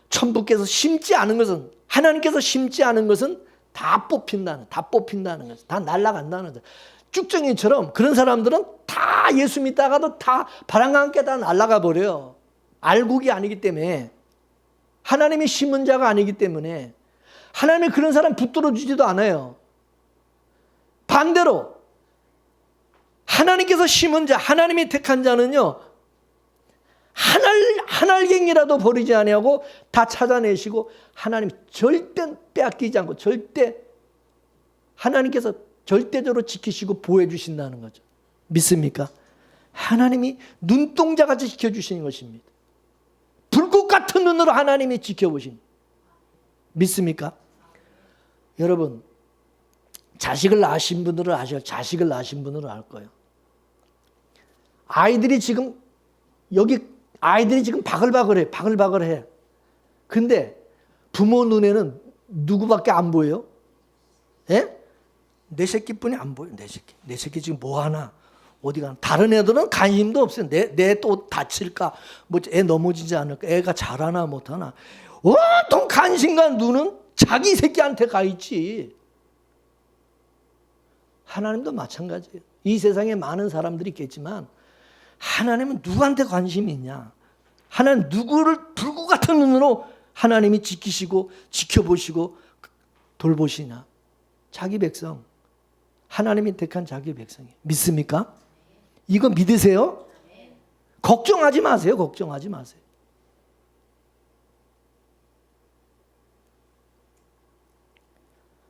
천부께서 심지 않은 것은, 하나님께서 심지 않은 것은 다 뽑힌다는 것을, 다 날아간다는 거죠. 쭉정이처럼 그런 사람들은 다 예수 믿다가도 다 바람과 함께 다 날아가 버려요. 알곡이 아니기 때문에, 하나님이 심은 자가 아니기 때문에 하나님이 그런 사람 붙들어 주지도 않아요. 반대로 하나님께서 심은 자, 하나님이 택한 자는요, 한 알갱이라도 버리지 아니하고 다 찾아내시고 하나님이 절대 빼앗기지 않고 하나님께서 절대적으로 지키시고 보호해 주신다는 거죠. 믿습니까? 하나님이 눈동자같이 지켜주시는 것입니다. 불꽃 같은 눈으로 하나님이 지켜보십니다. 믿습니까? 여러분, 자식을 낳으신 분들은 아셔요. 자식을 낳으신 분들은 알 거예요. 아이들이 지금 바글바글해. 근데 부모 눈에는 누구밖에 안 보여요? 예? 내 새끼뿐이 안 보여요. 내 새끼 지금 뭐 하나? 어디 가나? 다른 애들은 관심도 없어요. 내 또 다칠까? 뭐 애 넘어지지 않을까? 애가 잘하나 못하나? 온통 관심과 눈은 자기 새끼한테 가 있지. 하나님도 마찬가지예요. 이 세상에 많은 사람들이 있겠지만 하나님은 누구한테 관심이 있냐? 하나님 누구를 불꽃 같은 눈으로 하나님이 지키시고 지켜보시고 돌보시냐? 자기 백성. 하나님이 택한 자기 백성이에요. 믿습니까? 이거 믿으세요? 걱정하지 마세요. 걱정하지 마세요.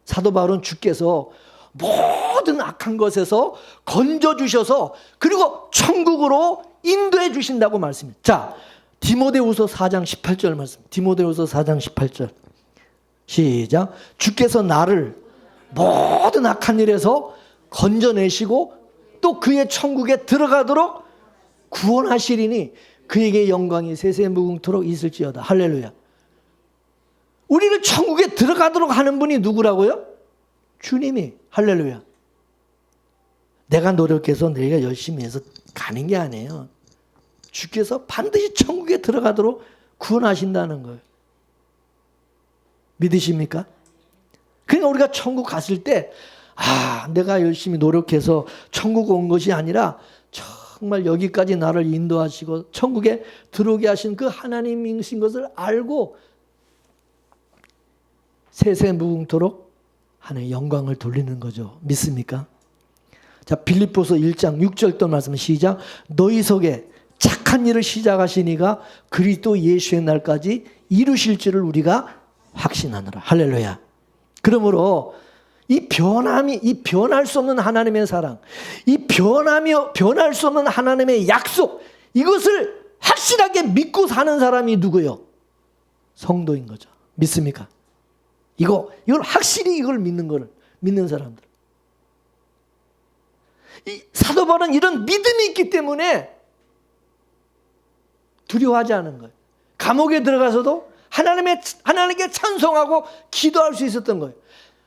사도 바울은 주께서 모든 악한 것에서 건져주셔서 그리고 천국으로 인도해 주신다고 말씀입니다. 자, 디모데후서 4장 18절 말씀. 디모데후서 4장 18절. 시작. 주께서 나를 모든 악한 일에서 건져내시고 또 그의 천국에 들어가도록 구원하시리니 그에게 영광이 세세무궁토록 있을지어다. 할렐루야. 우리를 천국에 들어가도록 하는 분이 누구라고요? 주님이. 할렐루야. 내가 노력해서 내가 열심히 해서 가는 게 아니에요. 주께서 반드시 천국에 들어가도록 구원하신다는 거예요. 믿으십니까? 그러니까 우리가 천국 갔을 때 내가 열심히 노력해서 천국 온 것이 아니라 정말 여기까지 나를 인도하시고 천국에 들어오게 하신 그 하나님이신 것을 알고 세세무궁토록 하나님의 영광을 돌리는 거죠. 믿습니까? 자, 빌립보서 1장 6절도 말씀 시작. 너희 속에 착한 일을 시작하시니가 그리스도 예수의 날까지 이루실 줄을 우리가 확신하노라. 할렐루야. 그러므로 이 변할 수 없는 하나님의 사랑, 이 변할 수 없는 하나님의 약속, 이것을 확실하게 믿고 사는 사람이 누구예요? 성도인 거죠. 믿습니까? 이걸 확실히 이걸 믿는 사람들. 이 사도 바울은 이런 믿음이 있기 때문에 두려워하지 않은 거예요. 감옥에 들어가서도 하나님께 찬송하고 기도할 수 있었던 거예요.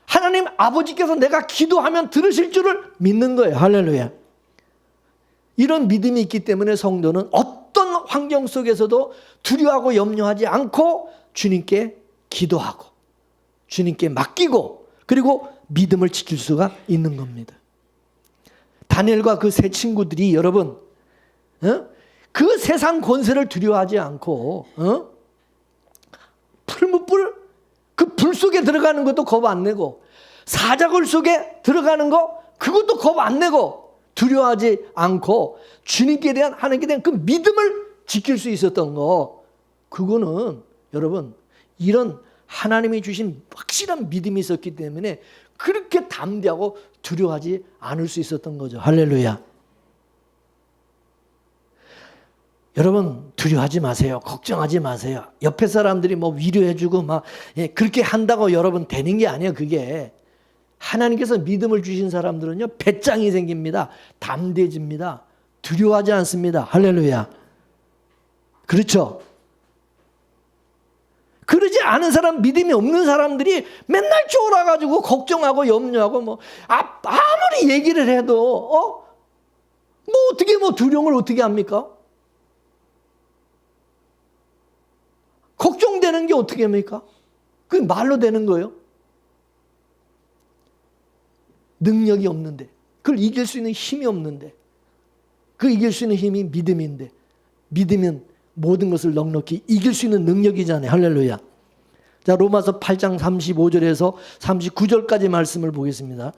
하나님 아버지께서 내가 기도하면 들으실 줄을 믿는 거예요. 할렐루야. 이런 믿음이 있기 때문에 성도는 어떤 환경 속에서도 두려워하고 염려하지 않고 주님께 기도하고 주님께 맡기고 그리고 믿음을 지킬 수가 있는 겁니다. 다니엘과 그 세 친구들이 여러분 그 세상 권세를 두려워하지 않고 풀무불 그 불 속에 들어가는 것도 겁 안 내고 사자굴 속에 들어가는 거 그것도 겁 안 내고 두려워하지 않고 주님께 대한 하나님께 대한 그 믿음을 지킬 수 있었던 거 그거는 여러분 이런 하나님이 주신 확실한 믿음이 있었기 때문에 그렇게 담대하고 두려워하지 않을 수 있었던 거죠. 할렐루야. 여러분 두려워하지 마세요. 걱정하지 마세요. 옆에 사람들이 뭐 위로해주고 막 그렇게 한다고 여러분 되는 게 아니에요. 그게 하나님께서 믿음을 주신 사람들은요 배짱이 생깁니다. 담대해집니다. 두려워하지 않습니다. 할렐루야. 그렇죠. 그러지 않은 사람, 믿음이 없는 사람들이 맨날 쫄아가지고 걱정하고 염려하고 뭐 아무리 얘기를 해도 어떻게 두려움을 어떻게 합니까? 걱정되는 게 어떻게 합니까? 그게 말로 되는 거예요. 능력이 없는데, 그걸 이길 수 있는 힘이 없는데, 그 이길 수 있는 힘이 믿음인데, 믿으면 모든 것을 넉넉히 이길 수 있는 능력이잖아요. 할렐루야. 자, 로마서 8장 35절에서 39절까지 말씀을 보겠습니다.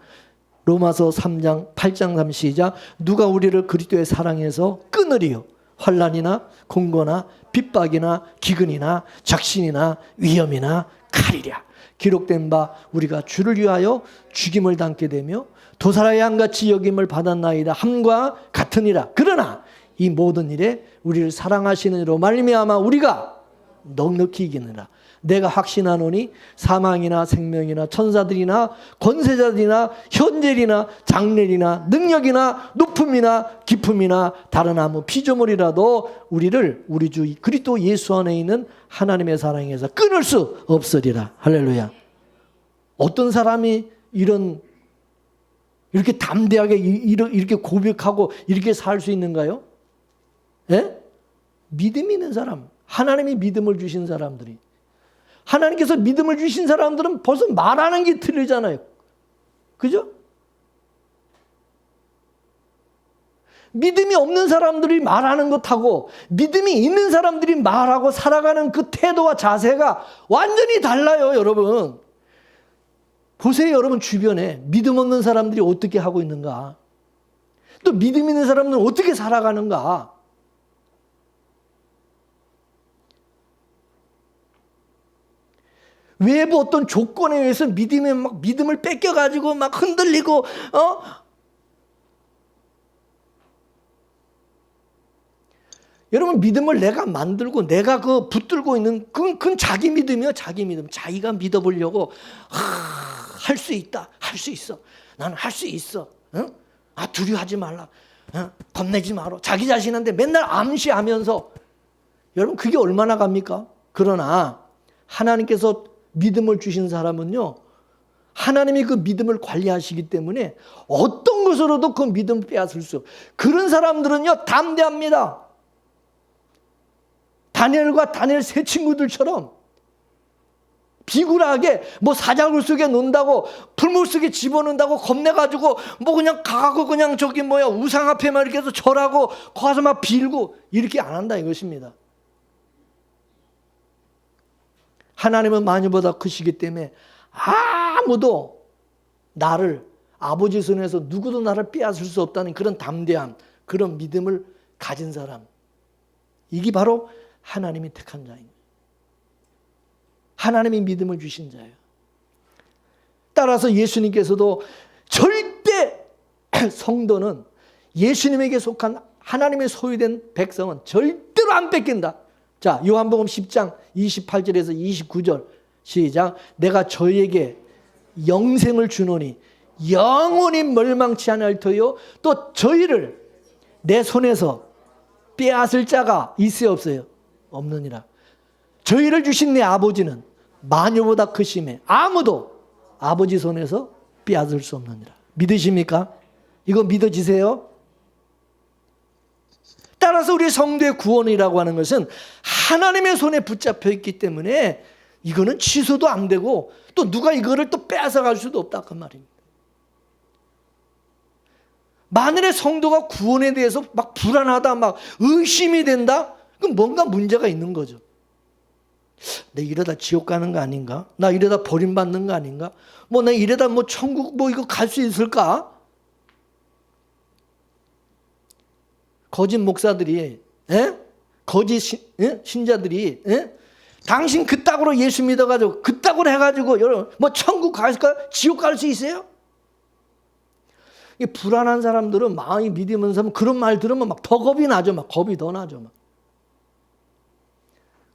로마서 3장 8장 3 시작. 누가 우리를 그리스도의 사랑에서 끊으리요? 환난이나 공고나 핍박이나 기근이나 적신이나 위험이나 칼이랴. 기록된 바 우리가 주를 위하여 죽임을 당게 되며 도살의 양같이 여김을 받았나이다 함과 같으니라. 그러나 이 모든 일에 우리를 사랑하시는 이로 말미암아 우리가 넉넉히 이기느라. 내가 확신하노니 사망이나 생명이나 천사들이나 권세자들이나 현재이나 장래이나 능력이나 높음이나 깊음이나 다른 아무 피조물이라도 우리를 우리 주 그리스도 예수 안에 있는 하나님의 사랑에서 끊을 수 없으리라. 할렐루야. 어떤 사람이 이렇게 담대하게 이렇게 고백하고 이렇게 살 수 있는가요? 예? 믿음 있는 사람, 하나님이 믿음을 주신 사람들이. 하나님께서 믿음을 주신 사람들은 벌써 말하는 게 틀리잖아요. 그죠? 믿음이 없는 사람들이 말하는 것하고 믿음이 있는 사람들이 말하고 살아가는 그 태도와 자세가 완전히 달라요, 여러분. 보세요, 여러분 주변에 믿음 없는 사람들이 어떻게 하고 있는가? 또 믿음 있는 사람들은 어떻게 살아가는가? 외부 어떤 조건에 의해서 믿음을 뺏겨가지고 막 흔들리고, 여러분, 믿음을 내가 만들고 내가 붙들고 있는, 그건 자기 믿음이요, 자기 믿음. 자기가 믿어보려고, 할 수 있다, 할 수 있어. 나는 할 수 있어. 두려워하지 말라. 겁내지 마라. 자기 자신한테 맨날 암시하면서, 여러분, 그게 얼마나 갑니까? 그러나, 하나님께서 믿음을 주신 사람은요, 하나님이 그 믿음을 관리하시기 때문에 어떤 것으로도 그 믿음을 빼앗을 수 없어요. 그런 사람들은요, 담대합니다. 다니엘과 다니엘 세 친구들처럼 비굴하게 뭐 사자굴 속에 놓는다고 풀물 속에 집어넣는다고 겁내가지고 뭐 그냥 가고 그냥 저기 뭐야 우상 앞에만 이렇게 해서 절하고 거기서 막 빌고 이렇게 안 한다 이것입니다. 하나님은 만유보다 크시기 때문에 아무도 나를 아버지 손에서 누구도 나를 빼앗을 수 없다는 그런 담대함, 그런 믿음을 가진 사람, 이게 바로 하나님이 택한 자입니다. 하나님이 믿음을 주신 자예요. 따라서 예수님께서도 절대 성도는 예수님에게 속한 하나님의 소유된 백성은 절대로 안 뺏긴다. 자, 요한복음 10장 28절에서 29절 시작. 내가 저희에게 영생을 주노니 영원히 멸망치 않을 터요 또 저희를 내 손에서 빼앗을 자가 있어요 없어요? 없느니라. 저희를 주신 내 아버지는 마녀보다 크심에 아무도 아버지 손에서 빼앗을 수 없느니라. 믿으십니까? 이거 믿어지세요? 따라서 우리 성도의 구원이라고 하는 것은 하나님의 손에 붙잡혀 있기 때문에 이거는 취소도 안 되고 또 누가 이거를 또 빼앗아갈 수도 없다 그 말입니다. 만일에 성도가 구원에 대해서 막 불안하다 막 의심이 된다? 그럼 뭔가 문제가 있는 거죠. 내 이러다 지옥 가는 거 아닌가? 나 이러다 버림받는 거 아닌가? 뭐 나 이러다 뭐 천국 뭐 이거 갈 수 있을까? 거짓 목사들이, 거짓 신자들이, 당신 그따구로 예수 믿어가지고 그따구로 해가지고 여러분 뭐 천국 갈까? 지옥 갈 수 있어요? 이 불안한 사람들은 마음이 믿으면서 그런 말 들으면 막 더 겁이 나죠. 막 겁이 더 나죠. 막.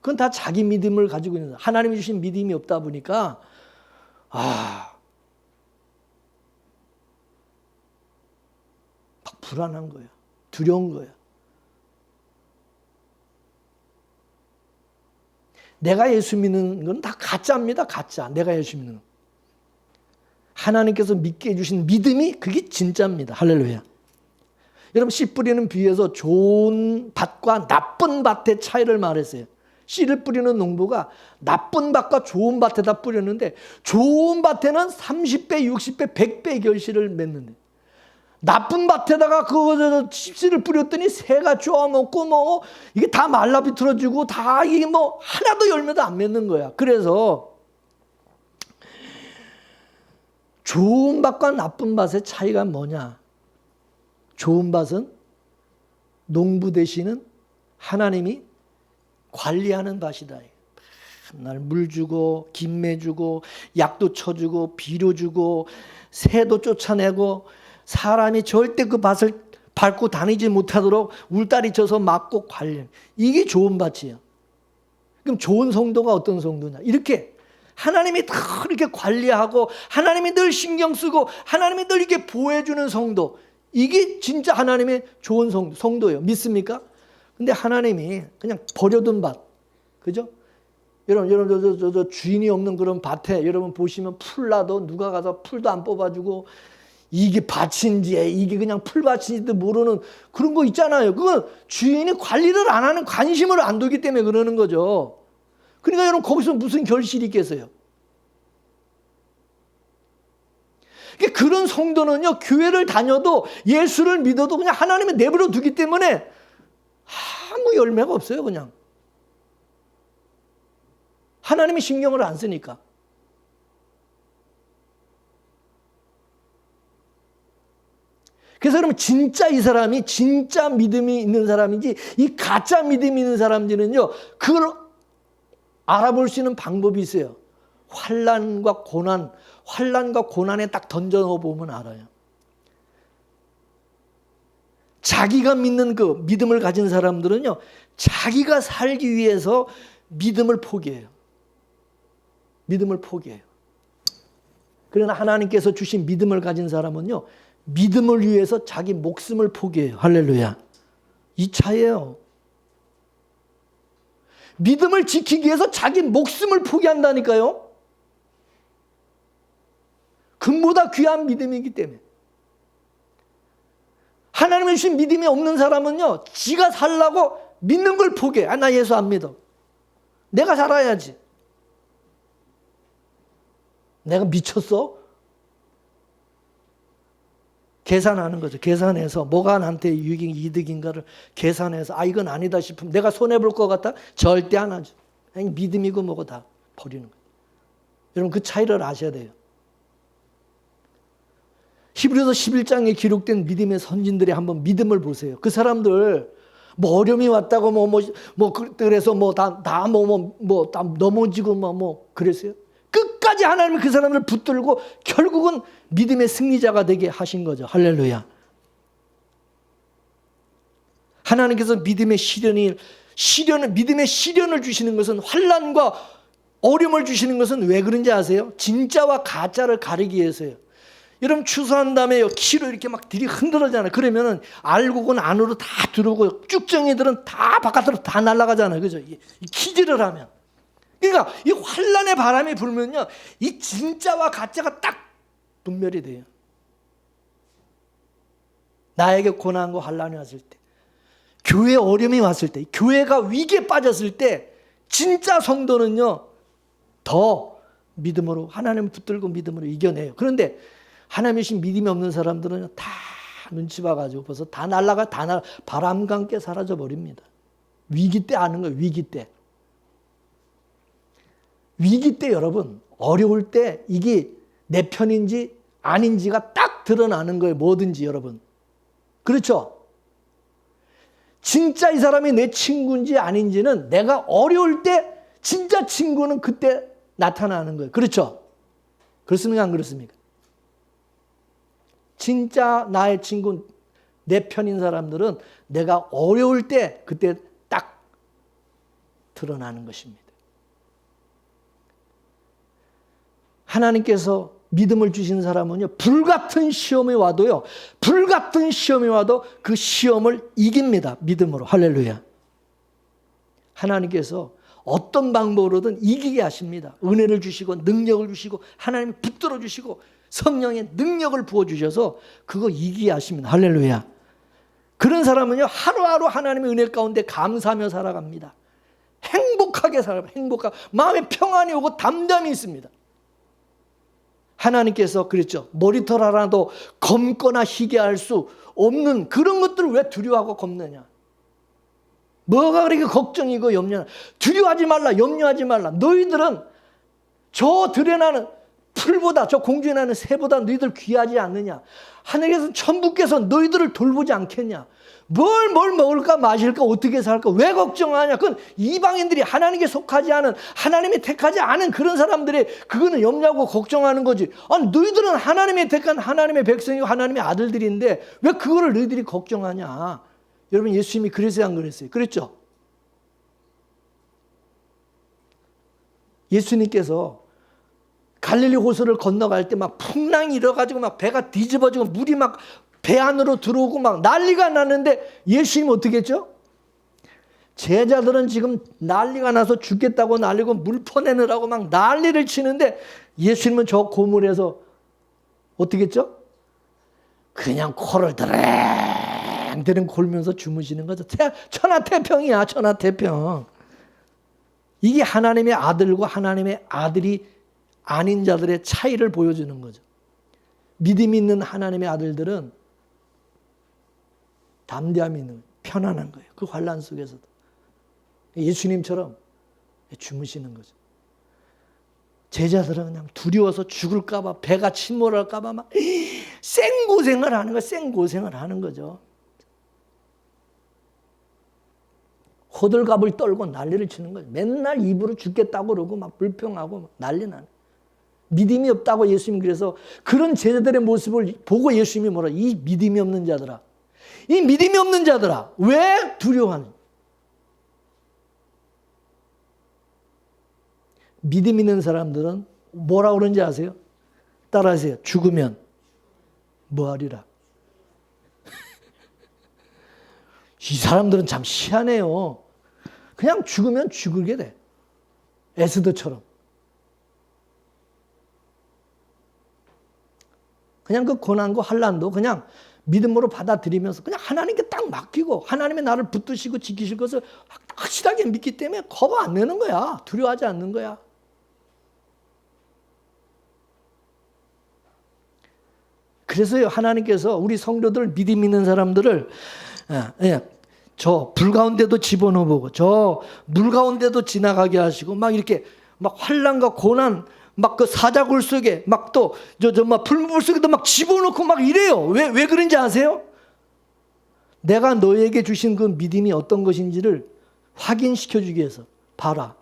그건 다 자기 믿음을 가지고 있는, 하나님이 주신 믿음이 없다 보니까 막 불안한 거예요. 두려운 거예요. 내가 예수 믿는 건 다 가짜입니다. 가짜. 내가 예수 믿는 건. 하나님께서 믿게 해주신 믿음이 그게 진짜입니다. 할렐루야. 여러분 씨 뿌리는 비유에서 좋은 밭과 나쁜 밭의 차이를 말했어요. 씨를 뿌리는 농부가 나쁜 밭과 좋은 밭에다 뿌렸는데 좋은 밭에는 30배, 60배, 100배 결실을 맺는데 나쁜 밭에다가 그 씨를 뿌렸더니 새가 쪼아먹고 뭐 이게 다 말라비틀어지고 다 이게 뭐 하나도 열매도 안 맺는 거야. 그래서 좋은 밭과 나쁜 밭의 차이가 뭐냐? 좋은 밭은 농부 되시는 하나님이 관리하는 밭이다. 날 물 주고 김매 주고 약도 쳐주고 비료 주고 새도 쫓아내고 사람이 절대 그 밭을 밟고 다니지 못하도록 울타리 쳐서 막고 관리. 이게 좋은 밭이에요. 그럼 좋은 성도가 어떤 성도냐? 이렇게 하나님이 다 이렇게 관리하고 하나님이 늘 신경 쓰고 하나님이 늘 이렇게 보호해주는 성도. 이게 진짜 하나님의 좋은 성도예요. 믿습니까? 근데 하나님이 그냥 버려둔 밭. 그죠? 여러분, 저 주인이 없는 그런 밭에 여러분 보시면 풀 나도 누가 가서 풀도 안 뽑아주고 이게 밭인지 이게 그냥 풀밭인지도 모르는 그런 거 있잖아요. 그건 주인이 관리를 안 하는, 관심을 안 두기 때문에 그러는 거죠. 그러니까 여러분 거기서 무슨 결실이 있겠어요? 그런 성도는요, 교회를 다녀도 예수를 믿어도 그냥 하나님의 내버려 두기 때문에 아무 열매가 없어요. 그냥 하나님이 신경을 안 쓰니까. 그래서 여러분 진짜 이 사람이 진짜 믿음이 있는 사람인지 이 가짜 믿음이 있는 사람들은요, 그걸 알아볼 수 있는 방법이 있어요. 환난과 고난에 딱 던져 보면 알아요. 자기가 믿는 그 믿음을 가진 사람들은요, 자기가 살기 위해서 믿음을 포기해요. 믿음을 포기해요. 그러나 하나님께서 주신 믿음을 가진 사람은요, 믿음을 위해서 자기 목숨을 포기해요. 할렐루야. 이 차이예요. 믿음을 지키기 위해서 자기 목숨을 포기한다니까요. 금보다 귀한 믿음이기 때문에. 하나님의 주신 믿음이 없는 사람은요, 지가 살라고 믿는 걸 포기해. 아, 나 예수 안 믿어. 내가 살아야지. 내가 미쳤어? 계산하는 거죠. 계산해서 뭐가 나한테 이득인가를 계산해서, 아, 이건 아니다 싶으면 내가 손해볼 것 같다? 절대 안 하죠. 그냥 믿음이고 뭐고 다 버리는 거예요. 여러분, 그 차이를 아셔야 돼요. 히브리서 11장에 기록된 믿음의 선진들의 한번 믿음을 보세요. 그 사람들 뭐 어려움이 왔다고 그래서 다 넘어지고 그랬어요. 끝까지 하나님은 그 사람을 붙들고 결국은 믿음의 승리자가 되게 하신 거죠. 할렐루야. 하나님께서 믿음의 시련을 주시는 것은, 환난과 어려움을 주시는 것은 왜 그런지 아세요? 진짜와 가짜를 가리기 위해서예요. 여러분, 추수한 다음에 키로 이렇게 막 들이 흔들어잖아요. 그러면은 알곡은 안으로 다 들어오고 쭉정이들은 다 바깥으로 다 날아가잖아요. 그죠? 이 키질을 하면. 그러니까 이 환난의 바람이 불면요, 이 진짜와 가짜가 딱 분별이 돼요. 나에게 고난과 환난이 왔을 때, 교회에 어려움이 왔을 때, 교회가 위기에 빠졌을 때, 진짜 성도는요, 더 믿음으로, 하나님을 붙들고 믿음으로 이겨내요. 그런데 하나님의 신 믿음이 없는 사람들은 다 눈치 봐가지고 벌써 다 날아가, 바람과 함께 사라져 버립니다. 위기 때 아는 거예요. 위기 때. 위기 때 여러분, 어려울 때 이게 내 편인지 아닌지가 딱 드러나는 거예요. 뭐든지 여러분. 그렇죠? 진짜 이 사람이 내 친구인지 아닌지는 내가 어려울 때, 진짜 친구는 그때 나타나는 거예요. 그렇죠? 그렇습니까? 안 그렇습니까? 진짜 나의 친구, 내 편인 사람들은 내가 어려울 때 그때 딱 드러나는 것입니다. 하나님께서 믿음을 주신 사람은요, 불같은 시험이 와도 그 시험을 이깁니다. 믿음으로. 할렐루야. 하나님께서 어떤 방법으로든 이기게 하십니다. 은혜를 주시고 능력을 주시고 하나님이 붙들어 주시고 성령의 능력을 부어주셔서 그거 이기게 하십니다. 할렐루야. 그런 사람은요, 하루하루 하나님의 은혜 가운데 감사하며 살아갑니다. 행복하게 살아갑니다. 행복하게. 마음에 평안이 오고 담담이 있습니다. 하나님께서 그랬죠. 머리털 하나도 검거나 희게 할 수 없는 그런 것들을 왜 두려워하고 겁느냐. 뭐가 그렇게 걱정이고 염려나. 두려워하지 말라, 염려하지 말라. 너희들은 저 들에 나는 풀보다, 저 공중에 나는 새보다 너희들 귀하지 않느냐. 하늘에서 천부께서 너희들을 돌보지 않겠냐. 뭘 먹을까 마실까 어떻게 살까 왜 걱정하냐. 그건 이방인들이 하나님께 속하지 않은, 하나님이 택하지 않은 그런 사람들이 그거는 염려하고 걱정하는 거지. 아니, 너희들은 하나님의 택한 하나님의 백성이고 하나님의 아들들인데 왜 그거를 너희들이 걱정하냐. 여러분, 예수님이 그랬어요, 안 그랬어요? 그랬죠? 예수님께서 갈릴리 호수를 건너갈 때 막 풍랑이 일어가지고 막 배가 뒤집어지고 물이 막 배 안으로 들어오고 막 난리가 났는데 예수님이 어떻게 했죠? 제자들은 지금 난리가 나서 죽겠다고 난리고 물 퍼내느라고 막 난리를 치는데 예수님은 저 고물에서 어떻게 했죠? 그냥 코를 드렁드렁 골면서 주무시는 거죠. 천하태평이야, 천하태평. 이게 하나님의 아들과 하나님의 아들이 아닌 자들의 차이를 보여주는 거죠. 믿음이 있는 하나님의 아들들은 담대함이 있는, 편안한 거예요. 그 환난 속에서도. 예수님처럼 주무시는 거죠. 제자들은 그냥 두려워서 죽을까 봐, 배가 침몰할까 봐 막 생고생을 하는 거예요. 생고생을 하는 거죠. 호들갑을 떨고 난리를 치는 거예요. 맨날 입으로 죽겠다고 그러고 막 불평하고 막 난리 나는. 믿음이 없다고 예수님이 그래서 그런 제자들의 모습을 보고 예수님이 뭐라, 이 믿음이 없는 자들아. 이 믿음이 없는 자들아. 왜 두려워하니? 믿음 있는 사람들은 뭐라고 그러는지 아세요? 따라하세요. 죽으면 뭐하리라. 이 사람들은 참 희한해요. 그냥 죽으면 죽게 돼. 에스더처럼. 그냥 그 고난과 환난도 그냥 믿음으로 받아들이면서 그냥 하나님께 딱 맡기고 하나님의 나를 붙드시고 지키실 것을 확실하게 믿기 때문에 겁 안 내는 거야. 두려워하지 않는 거야. 그래서요, 하나님께서 우리 성도들, 믿음 있는 사람들을 저 불 가운데도 집어넣어보고 저 물 가운데도 지나가게 하시고 막 이렇게 막 환난과 고난 막 그 사자굴 속에 막 또 막 불물 속에도 막 집어넣고 막 이래요. 왜 그런지 아세요? 내가 너에게 주신 그 믿음이 어떤 것인지를 확인시켜주기 위해서. 봐라,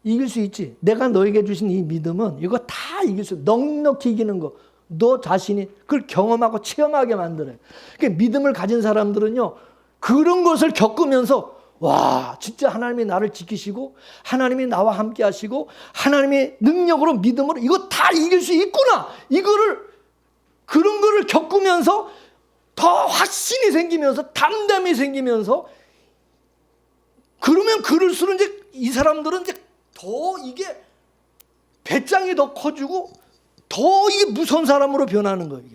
이길 수 있지. 내가 너에게 주신 이 믿음은 이거 다 이길 수, 넉넉히 이기는 거. 너 자신이 그걸 경험하고 체험하게 만들어요. 그러니까 믿음을 가진 사람들은요, 그런 것을 겪으면서 와, 진짜 하나님이 나를 지키시고 하나님이 나와 함께 하시고 하나님의 능력으로 믿음으로 이거 다 이길 수 있구나. 그런 거를 겪으면서 더 확신이 생기면서 담담이 생기면서, 그러면 그럴수록 이제 이 사람들은 이제 더 이게 배짱이 더 커지고 더 이게 무서운 사람으로 변하는 거예요.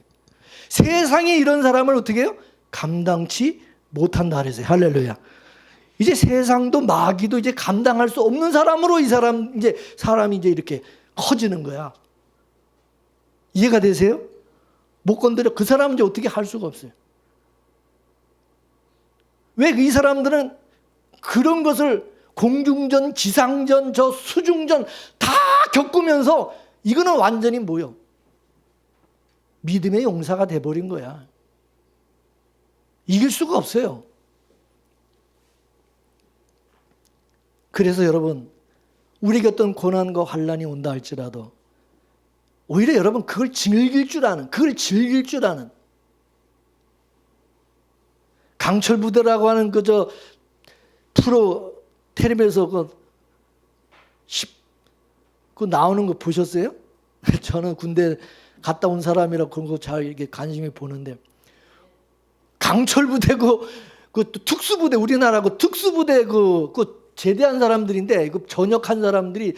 세상에 이런 사람을 어떻게 해요? 감당치 못한다 그래서 할렐루야. 이제 세상도 마귀도 이제 감당할 수 없는 사람으로 사람이 이제 이렇게 커지는 거야. 이해가 되세요? 못 건드려. 그 사람은 이제 어떻게 할 수가 없어요. 왜 이 사람들은 그런 것을 공중전, 지상전, 저 수중전 다 겪으면서 이거는 완전히 뭐요? 믿음의 용사가 돼버린 거야. 이길 수가 없어요. 그래서 여러분, 우리에게 어떤 고난과 환난이 온다 할지라도 오히려 여러분 그걸 즐길 줄 아는 강철부대라고 하는 그저 프로 텔레비에서 그 나오는 거 보셨어요? 저는 군대 갔다 온 사람이라 그런 거 잘 이렇게 관심이 보는데, 강철부대 그 특수부대, 우리나라 그 특수부대 그 제대한 사람들인데, 그 전역한 사람들이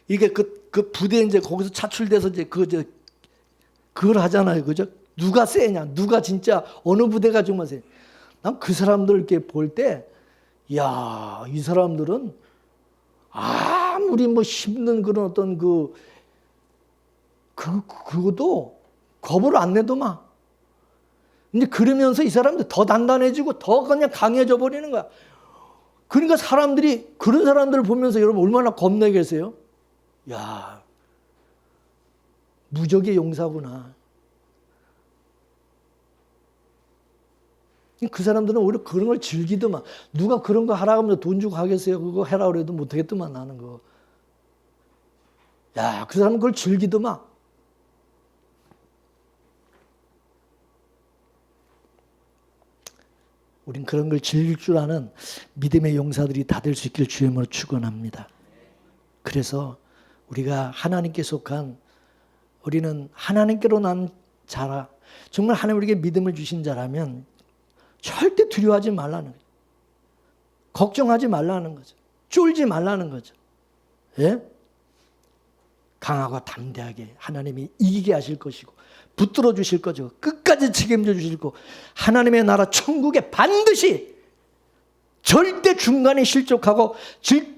이게 그 부대 이제 거기서 차출돼서 이제 그걸 하잖아요, 그죠? 누가 세냐, 누가 진짜 어느 부대가 정말 세. 난 그 사람들 이렇게 볼 때, 야, 이 사람들은 아무리 뭐 힘든 그런 어떤 그것도 겁을 안 내더만. 근데 그러면서 이 사람들 더 단단해지고 더 그냥 강해져 버리는 거야. 그러니까 사람들이 그런 사람들을 보면서 여러분 얼마나 겁내겠어요? 야, 무적의 용사구나. 그 사람들은 오히려 그런 걸 즐기더만. 누가 그런 거 하라고 하면 돈 주고 하겠어요? 그거 해라 그래도 못하겠더만, 나는 거. 야, 그 사람은 그걸 즐기더만. 우린 그런 걸 즐길 줄 아는 믿음의 용사들이 다 될 수 있길 주의 이름으로 축원합니다. 그래서 우리가 하나님께 속한, 우리는 하나님께로 난 자라, 정말 하나님 우리에게 믿음을 주신 자라면 절대 두려워하지 말라는 거죠. 걱정하지 말라는 거죠. 쫄지 말라는 거죠. 예? 강하고 담대하게 하나님이 이기게 하실 것이고 붙들어 주실 거죠. 끝까지 책임져 주실 거. 하나님의 나라 천국에 반드시 절대 중간에 실족하고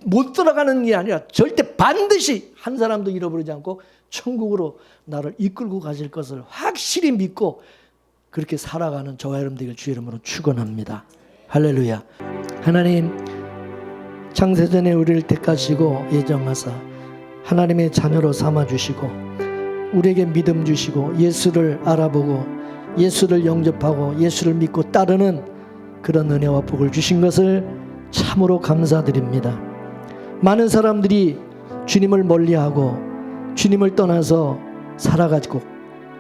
못 들어가는 게 아니라 절대 반드시 한 사람도 잃어버리지 않고 천국으로 나를 이끌고 가실 것을 확실히 믿고 그렇게 살아가는 저와 여러분 되길 주의 이름으로 축원합니다. 할렐루야. 하나님, 창세전에 우리를 택하시고 예정하사 하나님의 자녀로 삼아주시고 우리에게 믿음 주시고 예수를 알아보고 예수를 영접하고 예수를 믿고 따르는 그런 은혜와 복을 주신 것을 참으로 감사드립니다. 많은 사람들이 주님을 멀리하고 주님을 떠나서 살아가지고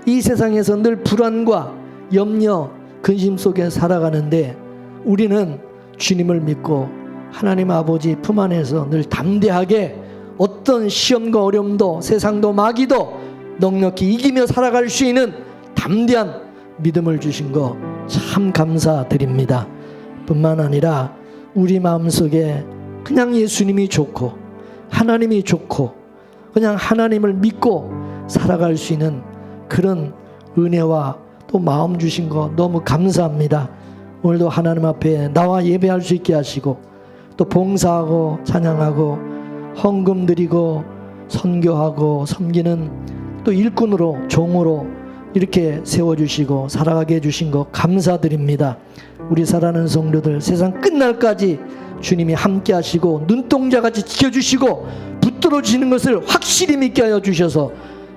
이 세상에서 늘 불안과 염려, 근심 속에 살아가는데 우리는 주님을 믿고 하나님 아버지 품 안에서 늘 담대하게 어떤 시험과 어려움도 세상도 마귀도 넉넉히 이기며 살아갈 수 있는 담대한 믿음을 주신 거 참 감사드립니다. 뿐만 아니라 우리 마음속에 그냥 예수님이 좋고 하나님이 좋고 그냥 하나님을 믿고 살아갈 수 있는 그런 은혜와 또 마음 주신 거 너무 감사합니다. 오늘도 하나님 앞에 나와 예배할 수 있게 하시고 또 봉사하고 찬양하고 헌금 드리고 선교하고 섬기는 또 일꾼으로 종으로 이렇게 세워주시고 살아가게 해주신 거 감사드립니다. 우리 사랑하는 성도들 세상 끝날까지 주님이 함께 하시고 눈동자같이 지켜주시고 붙들어주시는 것을 확실히 믿게 하여 주셔서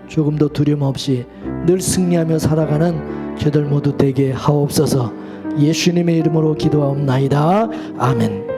조금 더 두려움 없이 늘 승리하며 살아가는 저들 모두 되게 하옵소서. 예수님의 이름으로 기도하옵나이다. 아멘.